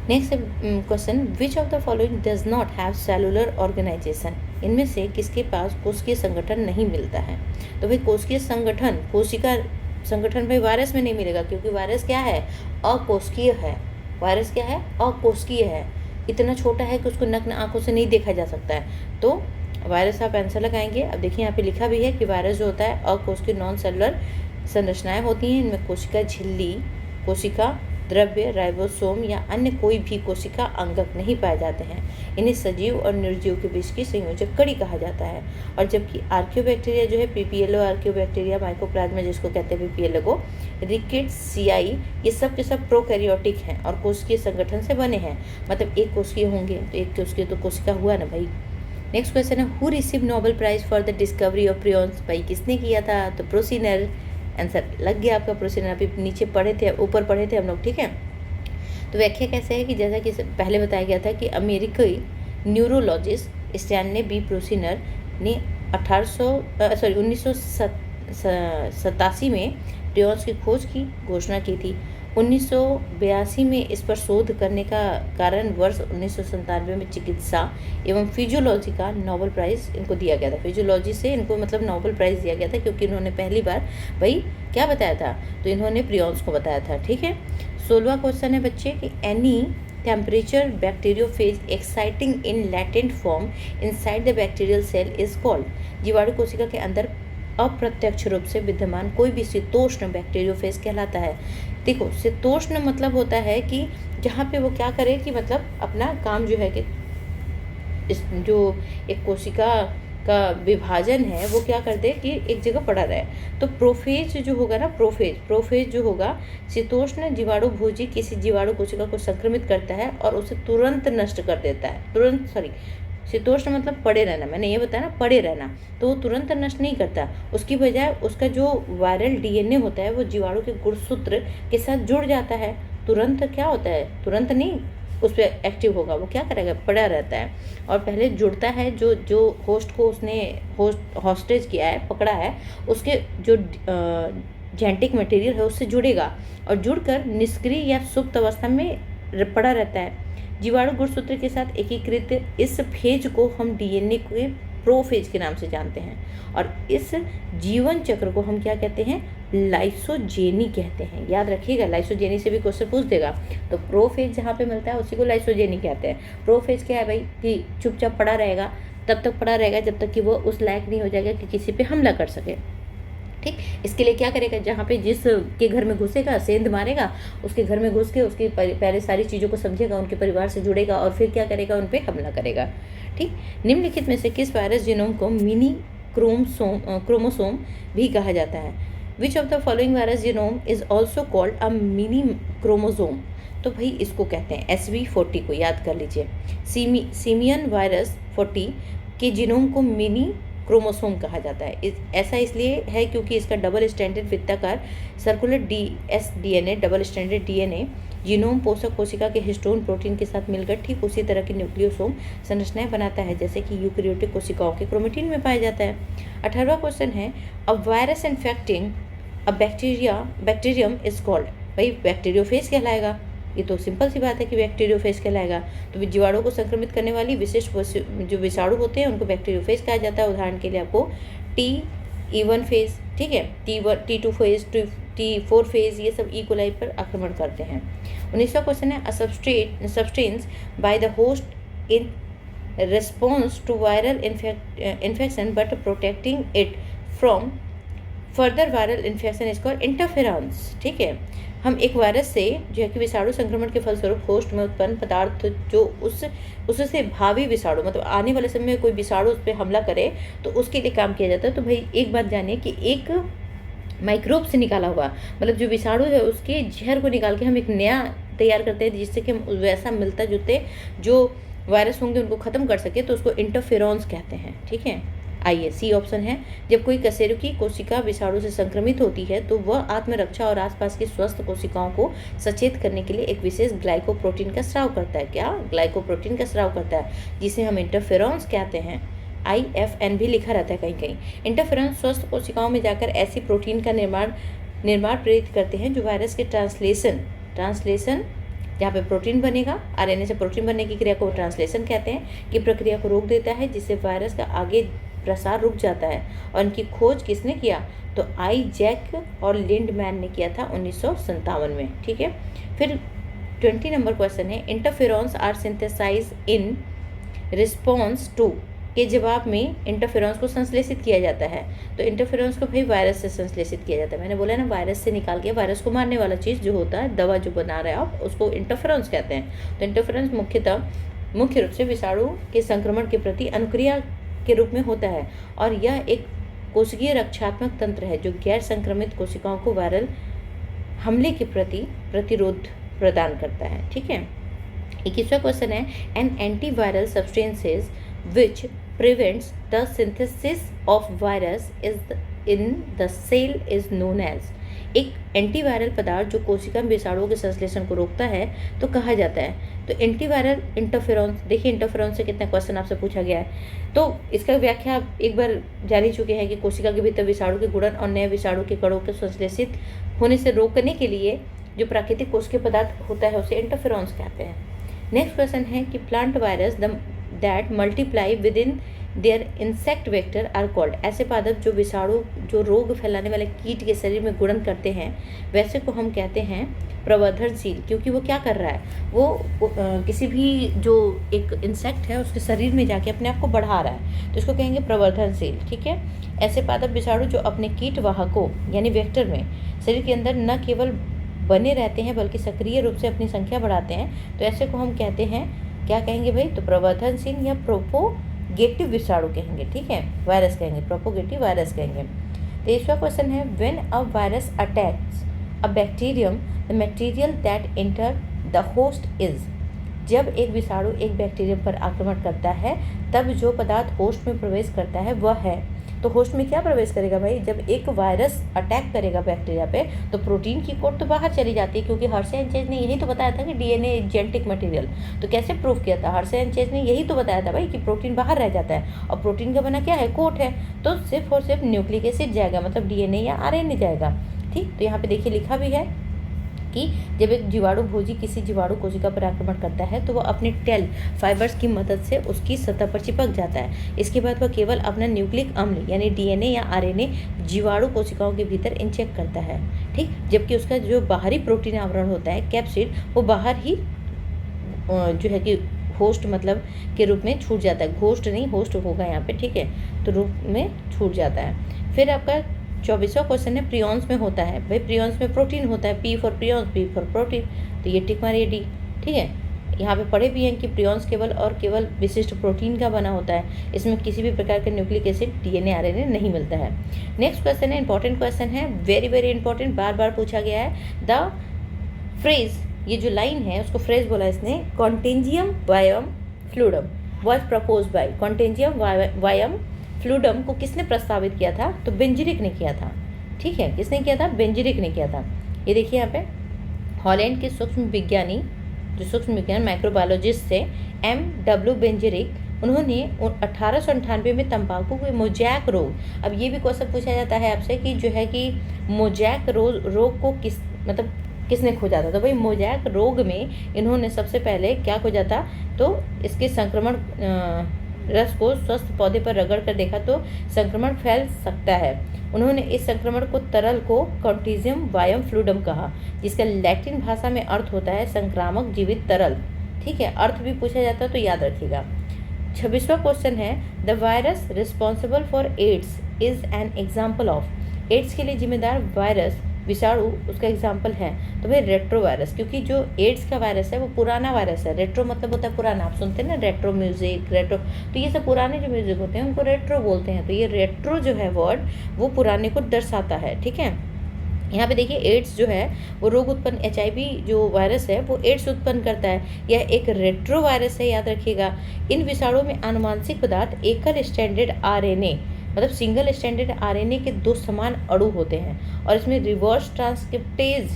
Next question, which of the following does not have cellular organisation? इनमें से किसके पास कोशिकीय संगठन नहीं मिलता है? तो भाई कोशिकीय संगठन, कोशिका संगठन भाई वायरस में नहीं मिलेगा, क्योंकि वायरस क्या है? अकोशिकीय है। वायरस क्या है? अकोशिकीय है, इतना छोटा है कि उसको नग्न आंखों से नहीं देखा जा सकता है। तो वायरस आप आंसर लगाएंगे। अब देखिए यहाँ पे लिखा भी है कि वायरस जो होता है अकोशिकीय नॉन सेलुलर संरचनाएं होती हैं। इनमें कोशिका झिल्ली, कोशिका द्रव्य, राइबोसोम या अन्य कोई भी कोशिका अंगक नहीं पाए जाते हैं। इन्हें सजीव और निर्जीव के बीच की संयोजक कड़ी कहा जाता है। और जबकि आर्कियोबैक्टीरिया जो है पीपीएलओ आर्कियोबैक्टीरिया, माइकोप्लाज्मा जिसको कहते हैं पीपीएलओ, रिकेट्सियाई, ये सब के सब प्रोकैरियोटिक हैं और कोशिकीय संगठन से बने हैं। मतलब एक कोशिकीय होंगे तो एक कोशिकीय तो कोशिका हुआ ना भाई। नेक्स्ट क्वेश्चन है, who receive Nobel prize for the discovery of prions? भाई किसने किया था? तो प्रोसिनर। आंसर लग गया आपका, प्रोसिनर। अभी नीचे पढ़े थे, ऊपर पढ़े थे हम लोग। ठीक है, तो व्याख्या कैसे है कि जैसा कि पहले बताया गया था कि अमेरिकी न्यूरोलॉजिस्ट स्टैनले बी प्रोसिनर ने 1987 में प्रियॉन्स की खोज की घोषणा की थी। 1982 में इस पर शोध करने का कारण वर्ष 1997 में चिकित्सा एवं फिजियोलॉजी का नोबेल प्राइज़ इनको दिया गया था। फिजियोलॉजी से इनको मतलब नोबेल प्राइज़ दिया गया था क्योंकि इन्होंने पहली बार भाई क्या बताया था, तो इन्होंने प्रियॉन्स को बताया था। ठीक है, 16वां क्वेश्चन है बच्चे कि any temperature bacteriophage exciting in latent form inside the bacterial cell is called. जीवाणु कोशिका के अंदर अप्रत्यक्ष रूप से विद्यमान कोई भी शीतोष्ण बैक्टीरियोफेज कहलाता है। देखो, शीतोष्ण मतलब होता है कि जहाँ पे वो क्या करे कि मतलब अपना काम जो है कि इस जो एक कोशिका का विभाजन है वो क्या कर दे कि एक जगह पड़ा रहे। तो प्रोफेज जो होगा ना, प्रोफेज जो होगा, शीतोष्ण जीवाणु भोजी किसी जीवाणु कोशिका को संक्रमित करता है और उसे तुरंत नष्ट कर देता है। शीतोष्ण मतलब पड़े रहना, मैंने ये बताया ना, पड़े रहना, तो वो तुरंत नष्ट नहीं करता। उसकी बजाय उसका जो वायरल डीएनए होता है वो जीवाणु के गुणसूत्र के साथ जुड़ जाता है। तुरंत क्या होता है, तुरंत नहीं उस पर एक्टिव होगा, वो क्या करेगा, पड़ा रहता है और पहले जुड़ता है। जो होस्ट को उसने हॉस्टेज किया है, पकड़ा है, उसके जो जेनेटिक मटेरियल है उससे जुड़ेगा और जुड़कर निष्क्रिय या सुप्त अवस्था में पड़ा रहता है। जीवाणु गुणसूत्र के साथ एकीकृत इस फेज को हम डीएनए के प्रोफेज के नाम से जानते हैं और इस जीवन चक्र को हम क्या कहते हैं, लाइसोजेनी कहते हैं। याद रखिएगा, लाइसोजेनी से भी क्वेश्चन पूछ देगा। तो प्रोफेज जहाँ पे मिलता है उसी को लाइसोजेनी कहते हैं। प्रोफेज क्या है भाई कि चुपचाप पड़ा रहेगा, तब तक पड़ा रहेगा जब तक कि वो उस लायक नहीं हो जाएगा कि किसी पे हमला कर सके। ठीक, इसके लिए क्या करेगा, जहाँ पे जिस के घर में घुसेगा सेंध मारेगा, उसके घर में घुस के उसकी पहले सारी चीज़ों को समझेगा, उनके परिवार से जुड़ेगा और फिर क्या करेगा, उन पर हमला करेगा। ठीक, निम्नलिखित में से किस वायरस जीनोम को मिनी क्रोमोसोम भी कहा जाता है? विच of the following virus genome is also called a mini chromosome? तो भाई इसको कहते हैं SV40 को, याद कर लीजिए। सीमियन वायरस 40 के जीनोम को मिनी क्रोमोसोम कहा जाता है। ऐसा इसलिए है क्योंकि इसका डबल स्टैंडर्ड वृत्ताकार circular dsDNA double standard DNA genome पोषक कोशिका के हिस्टोन प्रोटीन के साथ मिलकर ठीक उसी तरह की न्यूक्लियोसोम संरचनाएं बनाता है जैसे कि यूकेरियोटिक कोशिकाओं के क्रोमेटिन में पाया जाता है। 18वां क्वेश्चन है a virus infecting a bacterium is called. भाई बैक्टीरियोफेज कहलाएगा, ये तो सिंपल सी बात है कि बैक्टीरियोफेज कहलाएगा। तो जीवाणु को संक्रमित करने वाली विशिष्ट जो विषाणु होते हैं उनको बैक्टीरियोफेज कहा जाता है। उदाहरण के लिए आपको T1 फेज, ठीक है, T2 फेज, T4 फेज, ये सब ई कोलाई पर आक्रमण करते हैं। 19वां क्वेश्चन है a substance by the host in response to viral infection but protecting it from further viral infection is called interference. ठीक है, हम एक वायरस से जो है कि विषाणु संक्रमण के फलस्वरूप होस्ट में उत्पन्न पदार्थ जो उससे भावी विषाणु मतलब आने वाले समय में कोई विषाणु उस पर हमला करे तो उसके लिए काम किया जाता है। तो भाई एक बात जानिए कि एक माइक्रोब से निकाला हुआ मतलब जो विषाणु है उसके जहर को निकाल के हम एक नया तैयार करते हैं जिससे कि हम वैसा मिलता जुलते जो वायरस होंगे उनको ख़त्म कर सके, तो उसको इंटरफेरॉन्स कहते हैं। ठीक है, आइए सी ऑप्शन है जब कोई कशेरुकी कोशिका विषाणु से संक्रमित होती है तो वह आत्मरक्षा और आसपास की स्वस्थ कोशिकाओं को सचेत करने के लिए एक विशेष ग्लाइकोप्रोटीन का स्राव करता है। क्या ग्लाइकोप्रोटीन का स्राव करता है जिसे हम इंटरफेरॉन्स कहते हैं। IFN भी लिखा रहता है कहीं कहीं। इंटरफेरॉन्स स्वस्थ कोशिकाओं में जाकर ऐसी प्रोटीन का निर्माण प्रेरित करते हैं जो वायरस के ट्रांसलेशन जहाँ पे प्रोटीन बनेगा, RNA से प्रोटीन बनने की क्रिया को ट्रांसलेशन कहते हैं, की प्रक्रिया को रोक देता है जिससे वायरस का आगे प्रसार रुक जाता है। और इनकी खोज किसने किया, तो जैक और लिंडमैन ने किया था 1957 में। ठीक है, फिर 20 नंबर क्वेश्चन है interferons are synthesise in response to के जवाब में इंटरफेरॉन्स को संश्लेषित किया जाता है। तो इंटरफेरॉन्स को भाई वायरस से संश्लेषित किया जाता है। मैंने बोला ना वायरस से निकाल के वायरस को मारने वाला चीज़ जो होता है, दवा जो बना रहे हैं आप, उसको इंटरफेरॉन्स कहते हैं। तो इंटरफेरॉन्स मुख्य रूप से विषाणु के संक्रमण के प्रति अनुक्रिया के रूप में होता है और यह एक कोशिकीय रक्षात्मक तंत्र है जो गैर संक्रमित कोशिकाओं को वायरल हमले के प्रति प्रतिरोध प्रदान करता है। ठीक है, 21वां क्वेश्चन है an antiviral substances which prevents the synthesis of virus in the cell is known as। एक एंटीवायरल पदार्थ जो कोशिका में विषाणुओं के संश्लेषण को रोकता है तो कहा जाता है। तो एंटीवायरल इंटरफेरॉन्स, देखिए इंटरफेरॉन्स से कितना क्वेश्चन आपसे पूछा गया है। तो इसका व्याख्या आप एक बार जान ही चुके हैं कि कोशिका के भीतर विषाणु के गुणन और नए विषाणु के कणों के संश्लेषित होने से रोकने के लिए जो प्राकृतिक कोशिकीय पदार्थ होता है उसे इंटरफेरॉन्स कहते हैं। नेक्स्ट क्वेश्चन है कि plant virus that multiply within their insect vector are called. ऐसे पादप जो विषाणु जो रोग फैलाने वाले कीट के शरीर में गुणन करते हैं वैसे को हम कहते हैं प्रवर्धनशील, क्योंकि वो क्या कर रहा है, वो किसी भी जो एक इंसेक्ट है उसके शरीर में जाके अपने आप को बढ़ा रहा है, तो इसको कहेंगे प्रवर्धनशील। ठीक है, ऐसे पादप विषाणु जो अपने कीट वाहकों यानी वेक्टर में शरीर के अंदर न केवल बने रहते हैं बल्कि सक्रिय रूप से अपनी संख्या बढ़ाते हैं, तो ऐसे को हम कहते हैं, क्या कहेंगे भाई, तो प्रवर्धनशील या प्रोपोगेटिव विषाणु कहेंगे। ठीक है, वायरस कहेंगे, प्रोपोगेटिव वायरस कहेंगे। 23वां क्वेश्चन है when a virus attacks a bacterium the material that enter the host is. जब एक विषाणु एक बैक्टीरियम पर आक्रमण करता है तब जो पदार्थ होस्ट में प्रवेश करता है वह है, तो होस्ट में क्या प्रवेश करेगा भाई, जब एक वायरस अटैक करेगा बैक्टीरिया पे तो प्रोटीन की कोट तो बाहर चली जाती है, क्योंकि हर्शे एंड चेज ने यही तो बताया था कि डीएनए जेनेटिक मटेरियल, तो कैसे प्रूव किया था, हर्शे एंड चेज ने यही तो बताया था भाई कि प्रोटीन बाहर रह जाता है और प्रोटीन का बना क्या है, कोट है, तो सिर्फ और सिर्फ न्यूक्लिक एसिड जाएगा, मतलब डीएनए या आरएनए जाएगा। ठीक, तो यहाँ पे देखिए लिखा भी है कि जब एक जीवाणु भोजी किसी जीवाणु कोशिका पर आक्रमण करता है तो वह अपने टेल फाइबर्स की मदद से उसकी सतह पर चिपक जाता है। इसके बाद वह केवल अपना न्यूक्लिक अम्ल यानी डीएनए या आरएनए जीवाणु कोशिकाओं के भीतर इंजेक्ट करता है। ठीक, जबकि उसका जो बाहरी प्रोटीन आवरण होता है कैप्सिड, वो बाहर ही जो है कि होस्ट मतलब के रूप में छूट जाता है, घोस्ट नहीं होस्ट होगा यहाँ पे। ठीक है, तो रूप में छूट जाता है। फिर आपका 24वां क्वेश्चन है प्रियॉन्स में होता है, भाई प्रियॉन्स में प्रोटीन होता है, P for prions, P for protein, तो ये टिक मारिए डी। ठीक है, यहाँ पे पढ़े भी हैं कि प्रियॉन्स केवल और केवल विशिष्ट प्रोटीन का बना होता है, इसमें किसी भी प्रकार के न्यूक्लिक एसिड डीएनए आरएनए नहीं मिलता है। नेक्स्ट क्वेश्चन है इंपॉर्टेंट क्वेश्चन है, वेरी वेरी इंपॉर्टेंट, बार बार पूछा गया है। द फ्रेज, ये जो लाइन है उसको फ्रेज बोला इसने, contagium vivum fluidum was proposed by, contagium vivum fluidum को किसने प्रस्तावित किया था, तो बेंजेरिक ने किया था। ठीक है, किसने किया था, बेंजेरिक ने किया था। ये देखिए यहाँ पे हॉलैंड के सूक्ष्म विज्ञानी, जो सूक्ष्म विज्ञान माइक्रोबायोलॉजिस्ट थे M.W. बेंजेरिक, उन्होंने 1898 में तंबाकू के मोजैक रोग, अब ये भी क्वेश्चन पूछा जाता है आपसे कि जो है कि मोजैक रोग को किसने खोजा था, तो भाई मोजैक रोग में इन्होंने सबसे पहले क्या खोजा था, तो इसके संक्रमण रस को स्वस्थ पौधे पर रगड़ कर देखा तो संक्रमण फैल सकता है। उन्होंने इस संक्रमण को तरल को कॉन्टेजियम वायम फ्लूडम कहा, जिसका लैटिन भाषा में अर्थ होता है संक्रामक जीवित तरल। ठीक है, अर्थ भी पूछा जाता है तो याद रखिएगा। 26वां क्वेश्चन है the virus responsible for AIDS is an example of, AIDS के लिए जिम्मेदार वायरस विषाणु उसका एग्जाम्पल है, तो भाई रेट्रो वायरस, क्योंकि जो एड्स का वायरस है वो पुराना वायरस है। रेट्रो मतलब होता है पुराना, आप सुनते हैं ना रेट्रो म्यूजिक, रेट्रो, तो ये सब पुराने जो म्यूजिक होते हैं उनको रेट्रो बोलते हैं, तो ये रेट्रो जो है वर्ड वो पुराने को दर्शाता है। ठीक है, यहाँ पे देखिए एड्स जो है वो रोग उत्पन्न HIV जो वायरस है वो एड्स उत्पन्न करता है, यह एक रेट्रो वायरस है, याद रखिएगा। इन विषाणुओं में आनुवांशिक पदार्थ एकल स्टैंडर्ड RNA मतलब सिंगल स्टैंडर्ड RNA के 2 समान अणु होते हैं और इसमें रिवर्स ट्रांसक्रिप्टेज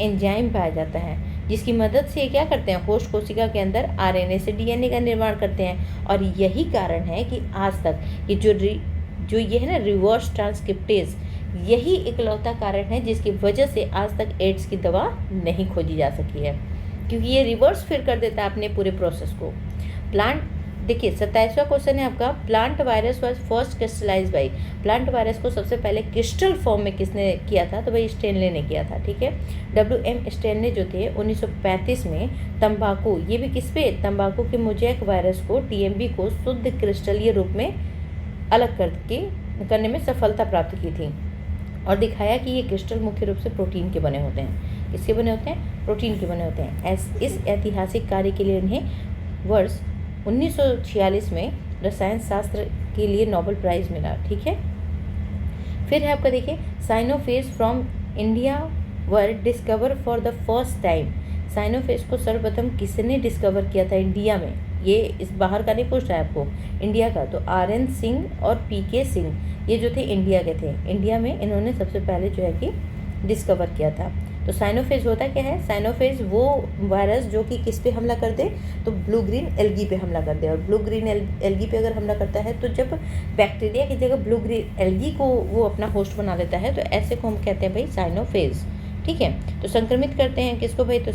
एंजाइम पाया जाता है, जिसकी मदद से ये क्या करते हैं, होस्ट कोशिका के अंदर RNA से DNA का निर्माण करते हैं। और यही कारण है कि आज तक ये जो ये है ना रिवर्स ट्रांसक्रिप्टेज, यही इकलौता कारण है जिसकी वजह से आज तक एड्स की दवा नहीं खोजी जा सकी है, क्योंकि ये रिवर्स फिर कर देता है अपने पूरे प्रोसेस को। प्लांट देखिए 27वां क्वेश्चन है आपका, plant virus was first crystallise by, plant virus को सबसे पहले क्रिस्टल फॉर्म में किसने किया था, तो भाई स्टेनले ने किया था। ठीक है, WM स्टेनले जो थे 1935 में तंबाकू, ये भी किस पे, तंबाकू के मोजैक वायरस को TMB को शुद्ध क्रिस्टलीय रूप में अलग करने में सफलता प्राप्त की थी और दिखाया कि ये क्रिस्टल मुख्य रूप से प्रोटीन के बने होते हैं। किसके बने होते हैं, प्रोटीन के बने होते हैं। इस ऐतिहासिक कार्य के लिए इन्हें वर्ष 1946 में रसायन शास्त्र के लिए नोबेल प्राइज़ मिला। ठीक है, फिर है आपका देखिए cyanophage from India were discover for the first time, cyanophage को सर्वप्रथम किसने डिस्कवर किया था इंडिया में, ये इस बाहर का नहीं पूछ रहा है आपको, इंडिया का, तो RN सिंह और PK सिंह, ये जो थे इंडिया के थे, इंडिया में इन्होंने सबसे पहले जो है कि डिस्कवर किया था। तो साइनोफेज होता क्या है, साइनोफेज वो वायरस जो कि किस पे हमला कर दे, तो ब्लू ग्रीन एल्गी पे हमला कर दे, और ब्लू ग्रीन एल्गी पे अगर हमला करता है तो जब बैक्टीरिया की जगह ब्लू ग्रीन एल्गी को वो अपना होस्ट बना लेता है तो ऐसे को हम कहते हैं भाई साइनोफेज। ठीक है। तो संक्रमित करते हैं किसको भाई, तो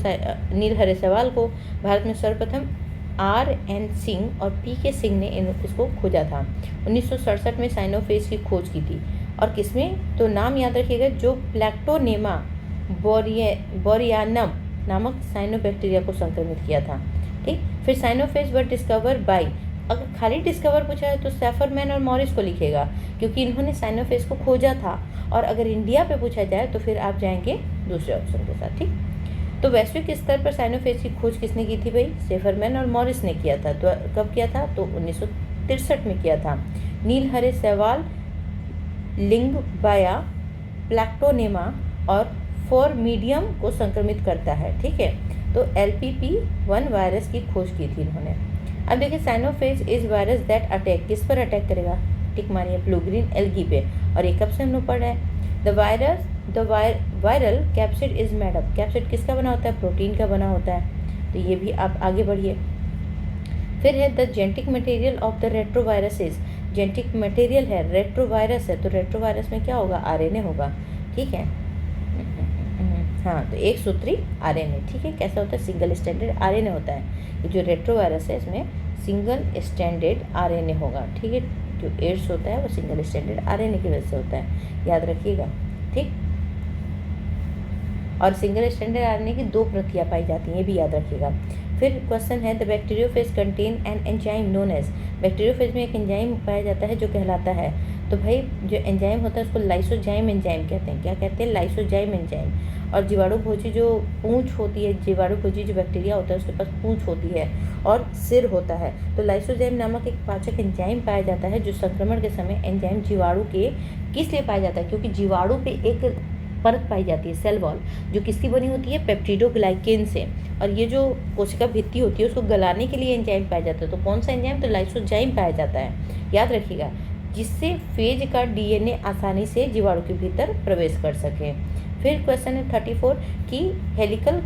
नील हरे शैवाल को। भारत में सर्वप्रथम R.N. सिंह और P.K. सिंह ने इसको खोजा था। 1967 में साइनोफेज की खोज की थी। और किसमें, तो नाम याद रखिएगा, जो प्लैक्टोनेमा बोरियानम नामक साइनोबैक्टीरिया को संक्रमित किया था। ठीक, फिर साइनोफेज वर डिस्कवर बाय, अगर खाली डिस्कवर पूछा है तो सैफरमैन और मॉरिस को लिखेगा, क्योंकि इन्होंने साइनोफेज को खोजा था। और अगर इंडिया पे पूछा जाए तो फिर आप जाएंगे दूसरे ऑप्शन के साथ। ठीक, तो वैश्विक स्तर पर साइनोफेज की खोज किसने की थी भाई, सैफरमैन और मॉरिस ने किया था। तो कब किया था, तो 1963 में किया था। नील हरे शैवाल लिंगबाया, प्लैक्टोनेमा और फॉर्मिडियम को संक्रमित करता है। ठीक है, तो LPP1 वायरस की खोज की थी इन्होंने। अब देखिए, साइनोफेज इज वायरस दैट अटैक, किस पर अटैक करेगा, टिक मारिए, ब्लू ग्रीन एल्गी पे। और ये कब से हम लोग पढ़ रहे हैं, the viral capsid is made up, capsid किसका बना होता है, प्रोटीन का बना होता है। तो ये भी आप आगे बढ़िए। फिर है the genetic material of the retroviruses, genetic material है, रेट्रोवायरस है, तो रेट्रोवायरस में क्या होगा, RNA होगा। ठीक है, हाँ, तो एक सूत्री RNA। ठीक है, कैसा होता है, सिंगल स्टैंडर्ड RNA होता है। ये जो रेट्रोवायरस है इसमें सिंगल स्टैंडर्ड RNA होगा। ठीक है, जो एड्स होता है वो सिंगल स्टैंडर्ड RNA की वजह से होता है, याद रखिएगा। ठीक, और सिंगल स्टैंडर्ड RNA की 2 प्रतियां पाई जाती हैं, ये भी याद रखिएगा। फिर क्वेश्चन है, the bacteriophage contain an enzyme known as, bacteriophage में एक एंजाइम पाया जाता है जो कहलाता है, तो भाई जो एंजाइम होता है उसको लाइसोजाइम एंजाइम कहते हैं। क्या कहते हैं, लाइसोजाइम एंजाइम। और जीवाणु भोजी जो पूंछ होती है, जीवाणु भोजी जो बैक्टीरिया होता है उसके पास पूंछ होती है और सिर होता है, तो लाइसोजाइम नामक एक पाचक एंजाइम पाया जाता है जो संक्रमण के समय एंजाइम जीवाणु के किस लिए पाया जाता है, क्योंकि जीवाणु पे एक परत पाई जाती है, सेल वॉल, जो किसकी बनी होती है, पेप्टिडोग्लाइकेन से। और ये जो कोशिका भित्ति होती है उसको गलाने के लिए एंजाइम पाया जाता है, तो कौन सा एंजाइम, तो लाइसोजाइम पाया जाता है, याद रखिएगा, जिससे फेज का DNA आसानी से जीवाणु के भीतर प्रवेश कर सके। फिर क्वेश्चन है 34 कि helical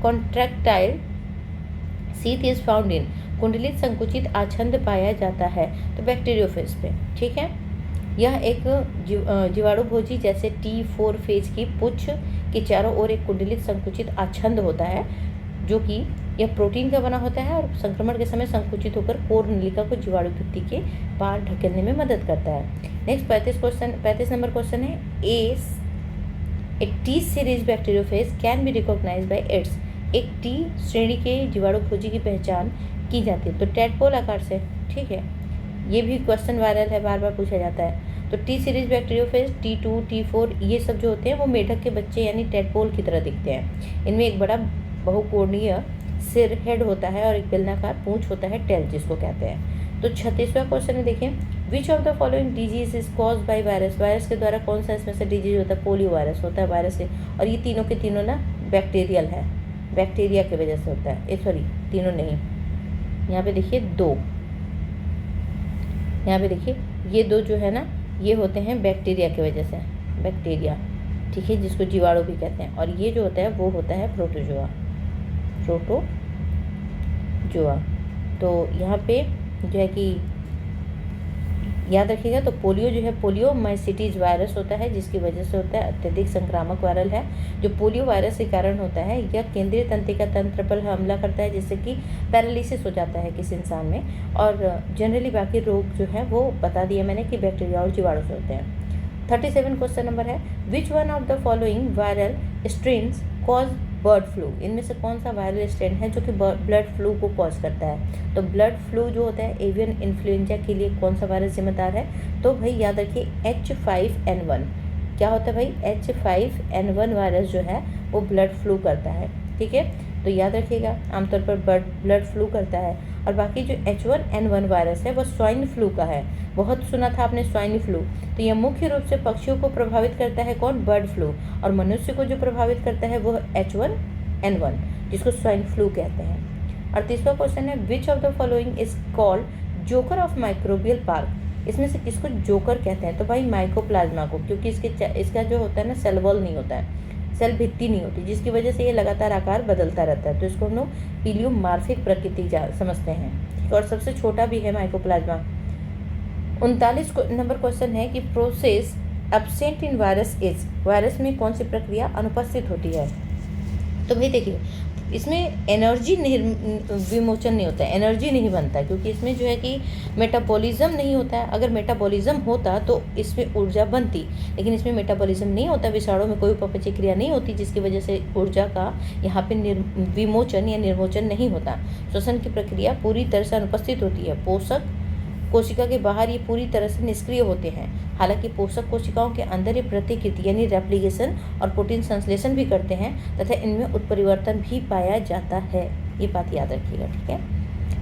contractile sheath is found in, कुंडलित संकुचित आछंद पाया जाता है, तो बैक्टीरियोफेज पे। ठीक है, यह एक जीवाणु भोजी जैसे T4 फेज की पुच्छ के चारों ओर एक कुंडलित संकुचित आछंद होता है, जो कि यह प्रोटीन का बना होता है और संक्रमण के समय संकुचित होकर कोर नलिका को जीवाणु भित्ति के पार ढकेलने में मदद करता है। नेक्स्ट 35 नंबर क्वेश्चन है, a T series bacteriophage can be recognise by its, एक टी श्रेणी के जीवाणु भोजी की पहचान की जाती है, तो टैडपोल आकार से। ठीक है, ये भी क्वेश्चन वायरल है, बार बार पूछा जाता है। तो T series bacteriophage T2 T4 ये सब जो होते हैं वो मेढक के बच्चे यानी टैडपोल की तरह दिखते हैं। इनमें एक बड़ा बहुकोणीय सिर हेड होता है और एक बेलनाकार पूंछ होता है, टेल जिसको कहते हैं। तो 36वां क्वेश्चन है, देखें, विच of the following disease is cause by virus, virus के द्वारा कौन सा इसमें से डिजीज होता है, पोलियो वायरस होता है वायरस से, और ये तीनों के तीनों ना बैक्टीरियल है, बैक्टीरिया की वजह से होता है। सॉरी, तीनों नहीं, यहाँ पे देखिए 2, यहाँ पे देखिए ये 2 जो है ना ये होते हैं बैक्टीरिया की वजह से, बैक्टीरिया। ठीक है, जिसको जीवाणु भी कहते हैं, और ये जो होता है वो होता है प्रोटोजोआ, प्रोटोजोआ। तो यहाँ पे जो है कि याद रखिएगा, तो पोलियो जो है पोलियोमाइसिटीज वायरस होता है, जिसकी वजह से होता है, अत्यधिक संक्रामक वायरल है। जो पोलियो वायरस के कारण होता है, यह केंद्रीय तंत्रिका तंत्र पर हमला करता है, जिससे कि पैरालिसिस हो जाता है किसी इंसान में। और जनरली बाकी रोग जो है वो बता दिया मैंने कि बैक्टीरिया और जीवाणु से होते हैं। 37 क्वेश्चन नंबर है, which one of the following viral strains cause bird flu, इनमें से कौन सा वायरल स्ट्रेन है जो कि ब्लड फ्लू को कॉज करता है। तो ब्लड फ्लू जो होता है एवियन इन्फ्लुएंजा के लिए कौन सा वायरस जिम्मेदार है, तो भाई याद रखिए H5N1। क्या होता है भाई, H5N1 वायरस जो है वो ब्लड फ्लू करता है। ठीक है, तो याद रखिएगा, आमतौर पर ब्लड फ्लू करता है। और बाकी जो H1N1 वायरस है वो स्वाइन फ्लू का है, बहुत सुना था आपने स्वाइन फ्लू। तो यह मुख्य रूप से पक्षियों को प्रभावित करता है, कौन, बर्ड फ्लू, और मनुष्य को जो प्रभावित करता है वो H1N1 जिसको स्वाइन फ्लू कहते हैं। 38वां क्वेश्चन है, विच of the following is called joker of microbial park, इसमें से किसको जोकर कहते हैं, तो भाई माइकोप्लाज्मा को, क्योंकि इसका जो होता है ना सेल वॉल नहीं होता है, सेल भित्ति नहीं होती, जिसकी वजह से ये लगातार आकार बदलता रहता है। तो इसको हम लोग पीलियोमार्फिक प्रकृति समझते हैं। ठीक, और सबसे छोटा भी है माइकोप्लाज्मा। 39 नंबर क्वेश्चन है कि process absent in virus is, virus में कौन सी प्रक्रिया अनुपस्थित होती है? तो भाई देखिए, इसमें एनर्जी विमोचन नहीं होता है, एनर्जी नहीं बनता है, क्योंकि इसमें जो है कि मेटाबॉलिज्म नहीं होता है। अगर मेटाबॉलिज्म होता तो इसमें ऊर्जा बनती, लेकिन इसमें मेटाबॉलिज्म नहीं होता, विषाणु में कोई उपपचय क्रिया नहीं होती, जिसकी वजह से ऊर्जा का यहाँ पे विमोचन या निर्मोचन नहीं होता। श्वसन की प्रक्रिया पूरी तरह से अनुपस्थित होती है। पोषक कोशिका के बाहर ये पूरी तरह से निष्क्रिय होते हैं। हालांकि पोषक कोशिकाओं के अंदर ये प्रतिकृति यानी रेप्लिकेशन और प्रोटीन संश्लेषण भी करते हैं तथा इनमें उत्परिवर्तन भी पाया जाता है। ये बात याद रखिएगा, ठीक है।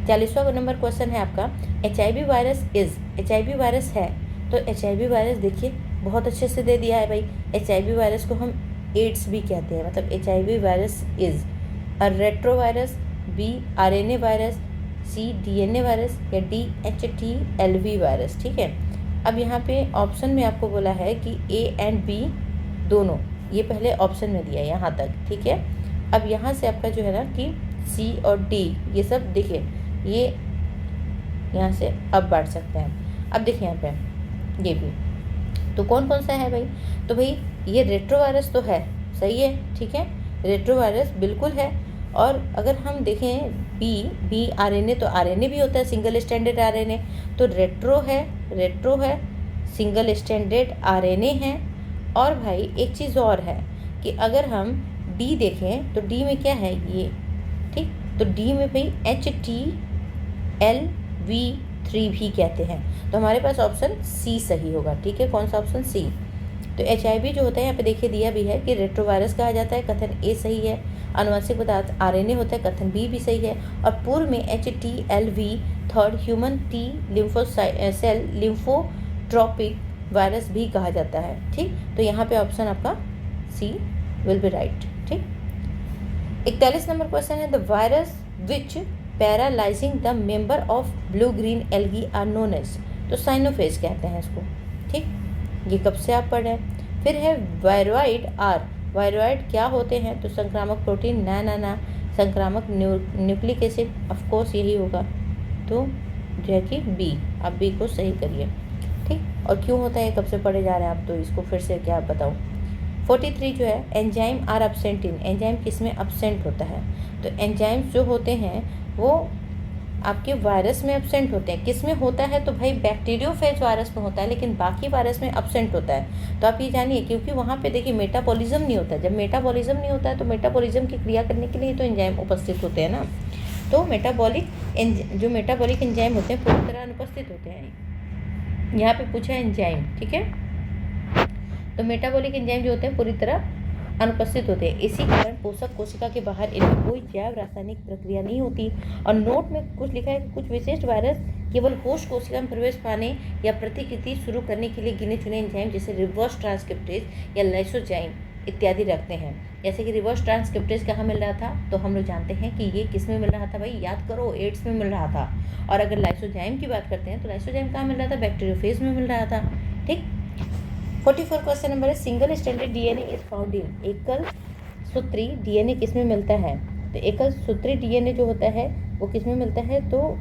40वां नंबर क्वेश्चन है आपका, HIV virus is, HIV virus है, तो HIV वायरस देखिए बहुत अच्छे से दे दिया है भाई। HIV वायरस को हम एड्स भी कहते हैं, मतलब HIV virus is a retrovirus, B RNA virus, C DNA virus या D HTLV वायरस, ठीक है। अब यहाँ पे ऑप्शन में आपको बोला है कि A एंड B दोनों, ये पहले ऑप्शन में दिया है यहाँ तक, ठीक है। अब यहाँ से आपका जो है ना कि C और D ये सब देखिए, ये यहाँ से अब बांट सकते हैं। अब देखिए यहाँ पे ये भी, तो कौन कौन सा है भाई? तो भाई ये रेट्रोवायरस तो है, सही है, ठीक है, रेट्रोवायरस बिल्कुल है। और अगर हम देखें बी RNA, तो RNA भी होता है, सिंगल स्टैंडर्ड RNA, तो रेट्रो है, सिंगल स्टैंडर्ड RNA है। और भाई एक चीज़ और है कि अगर हम D देखें तो D में क्या है ये, ठीक, तो D में भाई HTLV3 भी कहते हैं, तो हमारे पास ऑप्शन C सही होगा, ठीक है। कौन सा ऑप्शन? C। तो HIV जो होता है यहाँ पे देखिए दिया भी है कि रेट्रोवायरस कहा जाता है, कथन A सही है। आनुवंशिक पदार्थ RNA होता है, कथन B भी सही है। और पूर्व में HTLV third human T cell lymphotropic virus भी कहा जाता है, ठीक। तो यहाँ पे ऑप्शन आपका C विल बी राइट, ठीक। 41 नंबर क्वेश्चन है, the virus which paralyzing the member of blue green algae are known as, तो साइनोफेज कहते हैं इसको, ठीक। ये कब से आप पढ़ रहे हैं। फिर है वायरॉइड आर, वायरॉइड क्या होते हैं? तो संक्रामक प्रोटीन, ना संक्रामक न्यूक्लिक एसिड, ऑफकोर्स यही होगा, तो जो है कि बी, आप बी को सही करिए, ठीक। और क्यों होता है, कब से पढ़े जा रहे हैं आप, तो इसको फिर से क्या बताऊँ। 43 जो है, enzyme are absent in, enzyme किस में एब्सेंट होता है? तो एंजाइम्स जो होते हैं वो आपके वायरस में एब्सेंट होते हैं। किस में होता है? तो भाई बैक्टीरियोफेज वायरस में होता है, लेकिन बाकी वायरस में एब्सेंट होता है। तो आप ये जानिए, क्योंकि वहाँ पे देखिए मेटाबॉलिज्म नहीं होता है। जब मेटाबॉलिज्म नहीं होता है तो मेटाबॉलिज्म की क्रिया करने के लिए तो एंजाइम उपस्थित होते हैं ना, तो जो मेटाबॉलिक एंजाइम होते हैं पूरी तरह अनुपस्थित होते हैं। यहाँ पे पूछा है एंजाइम, ठीक है, तो मेटाबॉलिक एंजाइम जो होते हैं पूरी तरह अनुपस्थित होते हैं। इसी कारण पोषक कोशिका के बाहर इनमें कोई जैव रासायनिक प्रक्रिया नहीं होती। और नोट में कुछ लिखा है कि कुछ विशिष्ट वायरस केवल कोश कोशिका में प्रवेश पाने या प्रतिकृति शुरू करने के लिए गिने चुने एंजाइम जैसे रिवर्स ट्रांसक्रिप्टेज या लाइसोजाइम इत्यादि रखते हैं। जैसे कि रिवर्स ट्रांसक्रिप्टेज कहाँ मिल रहा था? तो हम लोग जानते हैं कि ये किस में मिल रहा था भाई, याद करो, एड्स में मिल रहा था। और अगर लाइसोजाइम की बात करते हैं तो लाइसोजाइम कहाँ मिल रहा था? बैक्टीरियोफेज में मिल रहा था, ठीक। 44 क्वेश्चन नंबर है, single standard DNA is found इन, एकल सूत्री DNA किस में मिलता है? तो एकल सूत्री DNA जो होता है वो किस में मिलता है? तो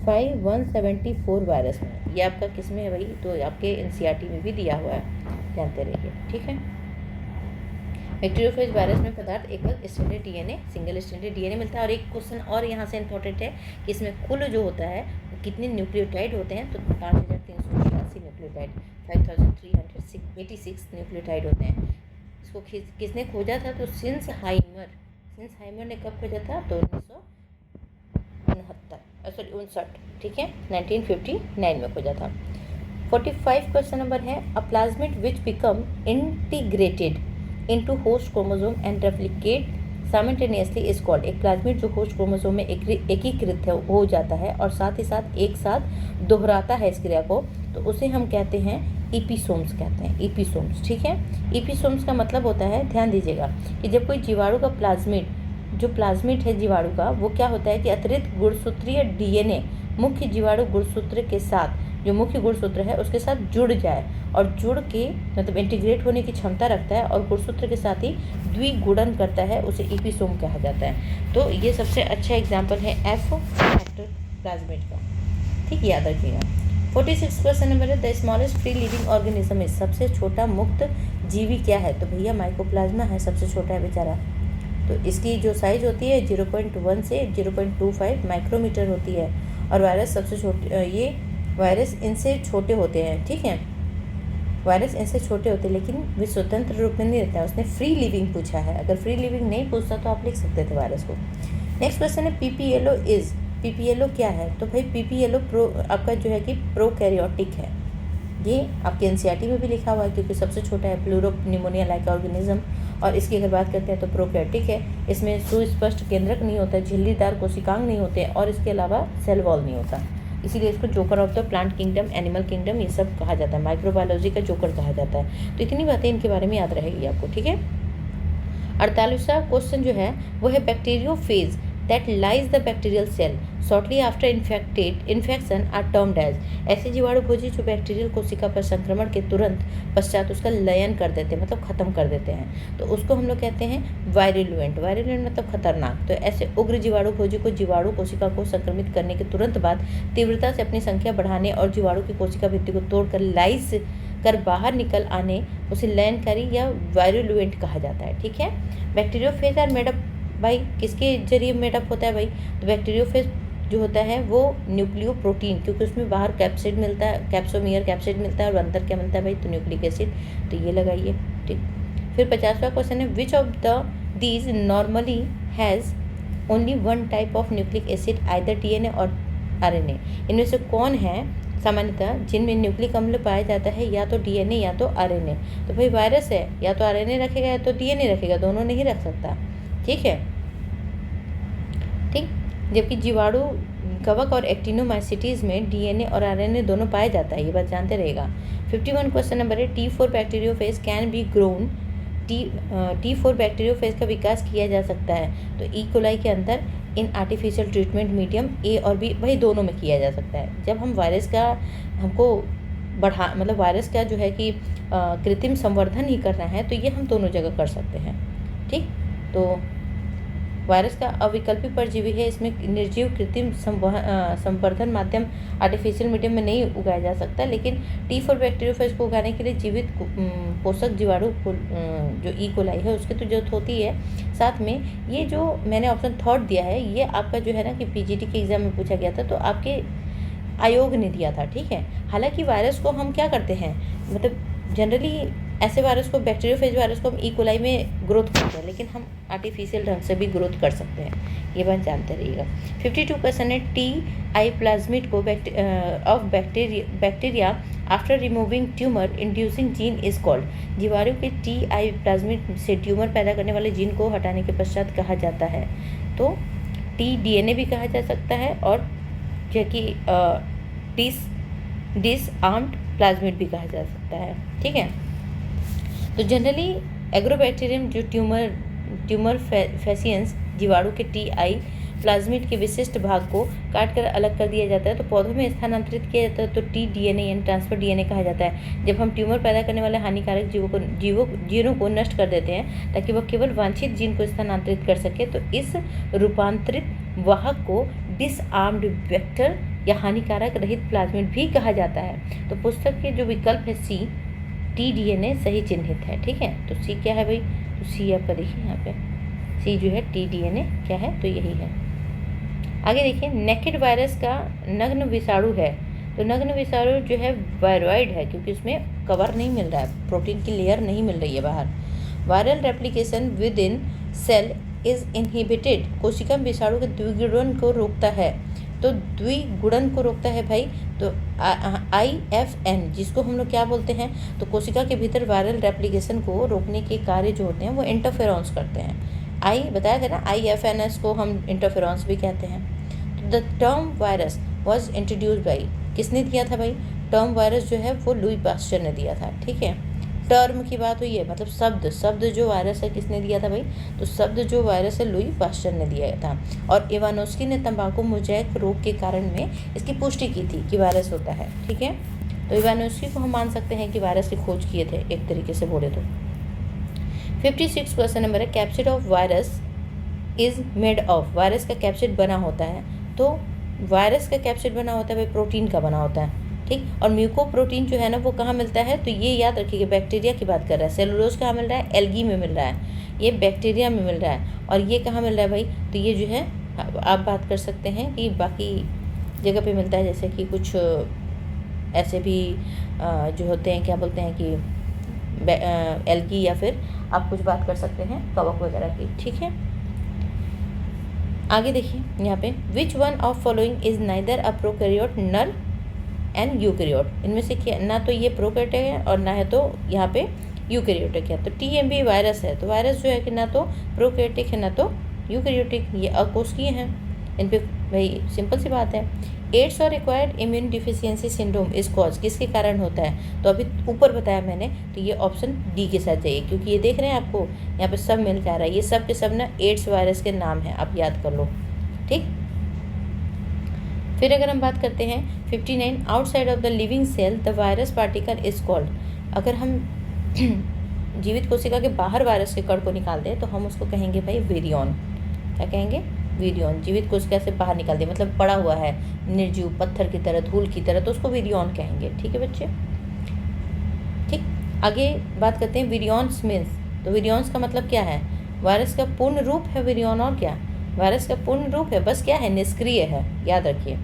5174 वायरस में। ये आपका किस में है भाई? तो आपके NCERT में भी दिया हुआ है, जानते रहिए, ठीक है। बैक्टीरियोफेज वायरस में पदार्थ एकल standard DNA, single standard DNA मिलता है। और एक क्वेश्चन और यहाँ से इंपॉर्टेंट है कि इसमें कुल जो होता है कितने न्यूक्लियोटाइड होते हैं? तो 5386 न्यूक्लियोटाइड, 5386 न्यूक्लियोटाइड होते हैं। इसको किसने खोजा था? तो सिंस हाइमर ने कब खोजा था? तो 1959, ठीक है, 1959 में खोजा था। 45 क्वेश्चन नंबर है, a plasmid which become integrated into host chromosome and replicate simultaneously is called, एक प्लाज्मिड जो होस्ट क्रोमोसोम में एकीकृत हो जाता है और साथ ही साथ एक साथ दोहराता है इस क्रिया को, तो उसे हम कहते हैं ईपीसोम्स कहते हैं, ईपीसोम्स, ठीक है। ईपीसोम्स का मतलब होता है, ध्यान दीजिएगा, कि जब कोई जीवाणु का जो प्लाज्मिड है जीवाणु का, वो क्या होता है कि अतिरिक्त गुणसूत्रीय DNA मुख्य जीवाणु गुणसूत्र के साथ, जो मुख्य गुणसूत्र है उसके साथ जुड़ जाए और जुड़ के मतलब इंटीग्रेट होने की क्षमता रखता है और गुणसूत्र के साथ ही द्विगुणन करता है, उसे ईपीसोम कहा जाता है। तो ये सबसे अच्छा एग्जाम्पल है एफ फैक्टर प्लाज्मिड का, ठीक, याद रखिएगा। 46 क्वेश्चन नंबर है, the smallest free living organism is, सबसे छोटा मुक्त जीवी क्या है? तो भैया माइकोप्लाज्मा है, सबसे छोटा है बेचारा। तो इसकी जो साइज होती है 0.1 से 0.25 माइक्रोमीटर होती है, और वायरस सबसे छोटे, ये वायरस इनसे छोटे होते हैं, ठीक है, वायरस इनसे छोटे होते हैं, लेकिन वे स्वतंत्र रूप में नहीं रहता है। उसने फ्री लिविंग पूछा है, अगर फ्री लिविंग नहीं पूछता तो आप लिख सकते थे वायरस को। नेक्स्ट क्वेश्चन है, पीपीएलओ इज, पीपीएलओ क्या है? तो भाई पीपीएलओ आपका जो है कि प्रोकैरियोटिक है। ये आपके एनसीईआरटी में भी लिखा हुआ है, क्योंकि सबसे छोटा है, प्लूरोपनिमोनिया लाइक ऑर्गेनिज्म। और इसकी अगर बात करते हैं तो प्रोकैरियोटिक है, इसमें सुस्पष्ट केंद्रक नहीं होता, झिल्लीदार कोशिकांग नहीं होते, और इसके अलावा सेल वॉल नहीं होता, इसीलिए इसको joker of the plant kingdom, animal kingdom ये सब कहा जाता है, माइक्रोबायोलॉजी का जोकर कहा जाता है। तो इतनी बातें इनके बारे में याद रहेगी आपको, ठीक है। 48वां क्वेश्चन जो है वो है, bacteriophage that lyse the bacterial cell shortly after infection are termed as, ऐसे जीवाणु भोजी जो बैक्टीरियल कोशिका पर संक्रमण के तुरंत पश्चात उसका लयन कर देते हैं, मतलब खत्म कर देते हैं, तो उसको हम लोग कहते हैं वायरुलेंट। वायरुलेंट मतलब खतरनाक। तो ऐसे उग्र जीवाणु भोजी को जीवाणु कोशिका को संक्रमित करने के तुरंत बाद तीव्रता से अपनी संख्या बढ़ाने और जीवाणु की कोशिका भित्ति को तोड़कर लाइज कर बाहर निकल आने, उसे लयनकारी या वायरुलेंट कहा जाता है, ठीक है। बैक्टीरियोफेज आर मेडअप, भाई किसके जरिए मेडअप होता है भाई? तो बैक्टीरियोफेज जो होता है वो न्यूक्लियो प्रोटीन, क्योंकि उसमें बाहर कैप्सिड मिलता है, कैप्सोमियर कैप्सिड मिलता है, और अंदर क्या मिलता है भाई? तो न्यूक्लिक एसिड। तो ये लगाइए, ठीक। फिर 50वां क्वेश्चन है, विच of the these normally has only one type of nucleic acid either DNA और आरएनए, इनमें से कौन है सामान्यतः जिनमें न्यूक्लिक अम्ल पाया जाता है या तो डीएनए या तो आरएनए? तो भाई वायरस है, या तो आरएनए रखेगा या तो डीएनए रखेगा, दोनों नहीं रख सकता, ठीक है, ठीक। जबकि जीवाणु कवक और एक्टिनोमाइसिटीज में डीएनए और आरएनए दोनों पाया जाता है, ये बात जानते रहेगा। 51 क्वेश्चन नंबर है, T4 bacteriophage can B grown, T4 bacteriophage का विकास किया जा सकता है तो ई कोलाई के अंदर इन आर्टिफिशियल ट्रीटमेंट मीडियम ए और बी, भाई दोनों में किया जा सकता है। जब हम वायरस का हमको मतलब वायरस का जो है कि कृत्रिम संवर्धन ही करना है तो ये हम दोनों जगह कर सकते हैं, ठीक। तो वायरस का अविकल्पी परजीवी है, इसमें निर्जीव कृत्रिम संवर्धन माध्यम आर्टिफिशियल मीडियम में नहीं उगाया जा सकता, लेकिन T4 बैक्टीरियोफेज को उगाने के लिए जीवित पोषक जीवाणु जो ई कोलाई है उसकी तो जरूरत होती है। साथ में ये जो मैंने ऑप्शन थर्ड दिया है, ये आपका जो है ना कि पीजीटी के एग्जाम में पूछा गया था, तो आपके आयोग ने दिया था, ठीक है। हालांकि वायरस को हम क्या करते हैं, मतलब जनरली ऐसे वायरस को, बैक्टीरियोफेज वायरस को हम ई कोलाई में ग्रोथ करते हैं, लेकिन हम आर्टिफिशियल ढंग से भी ग्रोथ कर सकते हैं, ये बात जानते रहिएगा। 52 क्वेश्चन है, TI प्लाज्मिड को of bacteria after removing tumour inducing gene is called, जीवाणु के TI प्लाज्मिड से ट्यूमर पैदा करने वाले जीन को हटाने के पश्चात कहा जाता है, तो TDNA भी कहा जा सकता है, और जो कि डिसआर्म्ड प्लाज्मिड भी कहा जा सकता है, ठीक है। तो जनरली एग्रोबैक्टीरियम जो ट्यूमर फैसियंस जीवाणु के TI प्लाज्मिड के विशिष्ट भाग को काटकर अलग कर दिया जाता है, तो पौधों में स्थानांतरित किया जाता है, तो TDNA यानी ट्रांसफर DNA कहा जाता है। जब हम ट्यूमर पैदा करने वाले हानिकारक जीनों को नष्ट कर देते हैं ताकि वह केवल वांछित जीन को स्थानांतरित कर सके, तो इस रूपांतरित वाहक को डिसआर्म्ड वेक्टर या हानिकारक रहित प्लाज्मिड भी कहा जाता है। तो पुस्तक के जो विकल्प है C, TDNA सही चिन्हित है, ठीक है। तो C क्या है भाई? तो C आपका देखिए यहाँ पे C जो है TDNA क्या है, तो यही है। आगे देखिए, नेकेड वायरस का नग्न विषाणु है, तो नग्न विषाणु जो है वायरॉइड है, क्योंकि उसमें कवर नहीं मिल रहा है, प्रोटीन की लेयर नहीं मिल रही है बाहर। Viral replication within cell is inhibited, कोशिका विषाणु के द्विगुणन को रोकता है, तो द्विगुणन को रोकता है भाई, तो IFN जिसको हम लोग क्या बोलते हैं, तो कोशिका के भीतर वायरल रेप्लिकेशन को रोकने के कार्य जो होते हैं वो इंटरफेरॉन्स करते हैं। बताया था ना, IFNS को हम इंटरफेरॉन्स भी कहते हैं। तो the term virus was introduce by, किसने दिया था भाई? टर्म वायरस जो है वो लुई पास्चर ने दिया था, ठीक है। टर्म की बात हुई है, मतलब शब्द जो वायरस है किसने दिया था भाई? तो शब्द जो वायरस है लुई पास्चर ने दिया था। और इवानोस्की ने तंबाकू मोज़ेक रोग के कारण में इसकी पुष्टि की थी कि वायरस होता है, ठीक है। तो इवानोस्की को हम मान सकते हैं कि वायरस की खोज किए थे, एक तरीके से बोले तो। 56 क्वेश्चन नंबर है, capsid of virus is made of, virus का कैप्सिड बना होता है, तो वायरस का कैप्सिड बना होता है भाई प्रोटीन का बना होता है, ठीक। और म्यूकोप्रोटीन जो है ना वो कहाँ मिलता है, तो ये याद रखिएगा बैक्टीरिया की बात कर रहा है। सेलुलोज कहाँ मिल रहा है, एल्गी में मिल रहा है, ये बैक्टीरिया में मिल रहा है। और ये कहाँ मिल रहा है भाई, तो ये जो है आप बात कर सकते हैं कि बाकी जगह पे मिलता है, जैसे कि कुछ ऐसे भी जो होते हैं, क्या बोलते हैं कि एल्गी, या फिर आप कुछ बात कर सकते हैं कवक वगैरह की, ठीक है। आगे देखिए यहाँ पे, which one of following is neither a prokaryote नर एंड यूकैरियोट। इनमें से क्या, ना तो ये प्रोकैरियोट है और ना है तो यहाँ पे यूकैरियोटिक है। तो टीएमबी वायरस है, तो वायरस जो है कि ना तो प्रोकैरियोटिक है ना तो यूकैरियोटिक, ये अकोष्ठीय हैं। इन पे भाई सिंपल सी बात है। एड्स और एक्वायर्ड इम्यून डिफिशियंसी सिंड्रोम इस कॉज किसके कारण होता है, तो अभी ऊपर बताया मैंने, तो ये ऑप्शन डी के साथ चाहिए, क्योंकि ये देख रहे हैं आपको यहाँ पे सब मिल जा रहा है। ये सब के सब ना एड्स वायरस के नाम है, आप याद कर लो, ठीक। फिर अगर हम बात करते हैं 59, outside of the living cell the virus particle is called. अगर हम जीवित कोशिका के बाहर वायरस के कण को निकाल दें तो हम उसको कहेंगे भाई विरियन। क्या कहेंगे, विरियन। जीवित कोशिका से बाहर निकाल दे मतलब पड़ा हुआ है निर्जीव पत्थर की तरह, धूल की तरह, तो उसको विरियन कहेंगे, ठीक है बच्चे, ठीक। आगे बात करते हैं विरियन्स मीन्स। तो विरियन्स का मतलब क्या है, वायरस का पूर्ण रूप है विरियन, और क्या, वायरस का पूर्ण रूप है, बस क्या है, निष्क्रिय है, याद रखिए।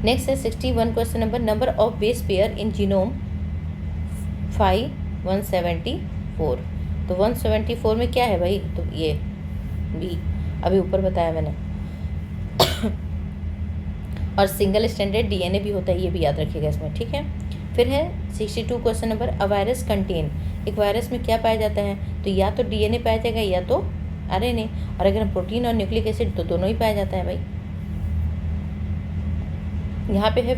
नेक्स्ट है 61 question number of base pair in genome 174। तो 174 में क्या है भाई, तो ये बी, अभी ऊपर बताया मैंने। और सिंगल स्टैंडर्ड डीएनए भी होता है, ये भी याद रखिएगा इसमें, ठीक है। फिर है 62 question number, a virus contain. एक वायरस में क्या पाया जाता है, तो या तो डीएनए पाया जाएगा या तो आरएनए, और अगर हम प्रोटीन और न्यूक्लिक एसिड तो दोनों ही पाया जाता है भाई। यहाँ पे है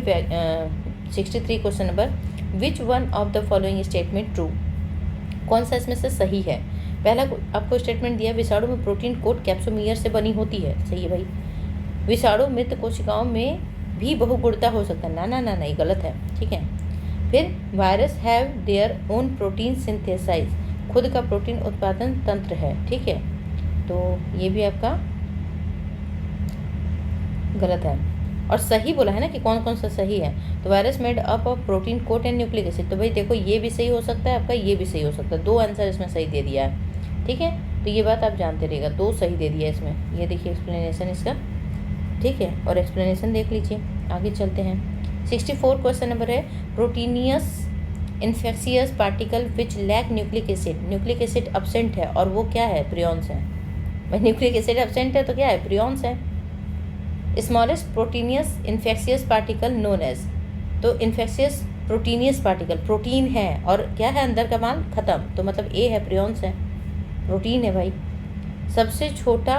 63 question number, which one of the following statement true. कौन सा इसमें से सही है। पहला आपको स्टेटमेंट दिया, विषाणु में प्रोटीन कोट कैप्सोमियर से बनी होती है, सही है भाई। विषाणु मृत कोशिकाओं में भी बहुगुणता हो सकता है, ना ना ना नहीं, गलत है, ठीक है। फिर virus have their own protein synthesise, खुद का प्रोटीन उत्पादन तंत्र है, ठीक है, तो ये भी आपका गलत है। और सही बोला है ना कि कौन कौन सा सही है, तो virus made up of protein coat and nucleic acid, तो भाई देखो ये भी सही हो सकता है आपका, ये भी सही हो सकता है, दो आंसर इसमें सही दे दिया है, ठीक है। तो ये बात आप जानते रहिएगा, दो सही दे दिया इसमें, ये देखिए एक्सप्लेनेशन इसका, ठीक है, और एक्सप्लेनेशन देख लीजिए। आगे चलते हैं 64 क्वेश्चन नंबर है, proteinaceous infectious particle which lack nucleic acid. Nucleic acid absent है और वो क्या है, प्रियॉन्स है भाई। न्यूक्लिक एसिड अब्सेंट है तो क्या है, प्रियॉन्स है। Smallest proteinaceous infectious particle known as, तो इन्फेक्शियस प्रोटीनियस पार्टिकल प्रोटीन है और क्या है अंदर का माल खत्म, तो मतलब ए है, प्रियॉन्स है, प्रोटीन है भाई। सबसे छोटा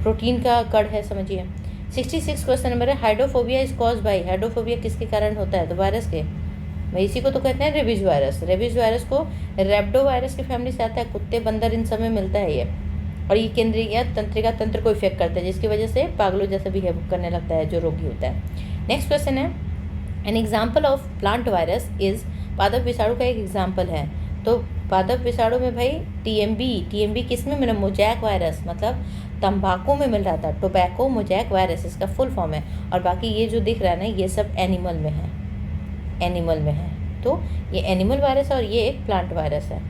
प्रोटीन का कण है, समझिए। 66 क्वेश्चन नंबर है, hydrophobia is cause by. Hydrophobia किसके कारण होता है, तो वायरस के भाई, इसी को तो कहते हैं रेबीज वायरस। रेबीज वायरस को रैप्डो वायरस की फैमिली से आता है, कुत्ते बंदर इन सब में मिलता है ये, और ये केंद्रीय तंत्रिका तंत्र को इफेक्ट करता है, जिसकी वजह से पागलों जैसा बिहेव करने लगता है जो रोगी होता है। नेक्स्ट क्वेश्चन है, N example of plant virus is. पादप विषाणु का एक एग्जाम्पल है, तो पादप विषाणु में भाई टीएमबी किस में मिला, मोजैक वायरस, मतलब तंबाकू में मिल रहा था, टोबैको मोजैक वायरस इसका फुल फॉर्म है। और बाकी ये जो दिख रहा है ना, ये सब एनिमल में है, एनिमल में है, तो ये एनिमल वायरस है और ये एक प्लांट वायरस है।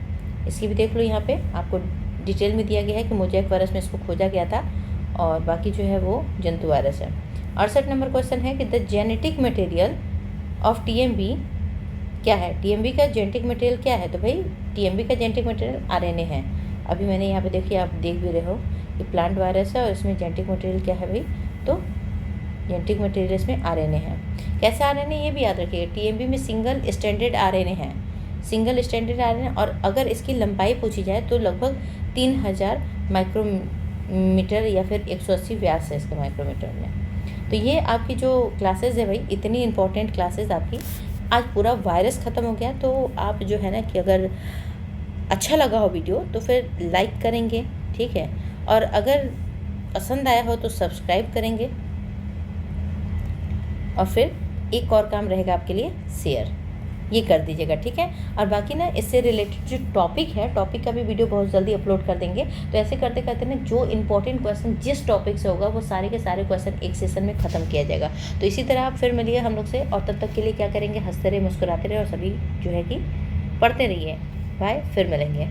इसकी भी देख लो, यहाँ पे आपको डिटेल में दिया गया है कि मोजैक वायरस में इसको खोजा गया था, और बाकी जो है वो जंतु वायरस है। 68 नंबर क्वेश्चन है कि the genetic material of TMV क्या है। टीएमबी का जेनेटिक मटेरियल क्या है, तो भाई टीएमबी का जेनेटिक मटेरियल आरएनए है। अभी मैंने यहाँ पे देखिए, आप देख भी रहे हो कि प्लांट वायरस है और इसमें जेनेटिक मटेरियल क्या है भाई, तो जेनेटिक मटेरियल इसमें आरएनए है। कैसा आरएनए, ये भी याद रखिए, टीएमबी में सिंगल स्टैंडर्ड आरएनए है, सिंगल स्टैंडर्ड आरएनए, और अगर इसकी लंबाई पूछी जाए तो लगभग 3000 माइक्रोमीटर या फिर 180 व्यास है इसके माइक्रोमीटर में। तो ये आपकी जो क्लासेस है भाई, इतनी इंपॉर्टेंट क्लासेस आपकी, आज पूरा वायरस ख़त्म हो गया। तो आप जो है ना कि अगर अच्छा लगा हो वीडियो तो फिर लाइक करेंगे, ठीक है, और अगर पसंद आया हो तो सब्सक्राइब करेंगे, और फिर एक और काम रहेगा आपके लिए, शेयर। ये कर दीजिएगा, ठीक है। और बाकी ना इससे रिलेटेड जो टॉपिक है, टॉपिक का भी वीडियो बहुत जल्दी अपलोड कर देंगे। तो ऐसे करते करते ना जो इंपॉर्टेंट क्वेश्चन जिस टॉपिक से होगा वो सारे के सारे क्वेश्चन एक सेशन में ख़त्म किया जाएगा। तो इसी तरह आप फिर मिलिए हम लोग से, और तब तक के लिए क्या करेंगे, हंसते रहे, मुस्कुराते रहे और सभी जो है कि पढ़ते रहिए। बाय, फिर मिलेंगे।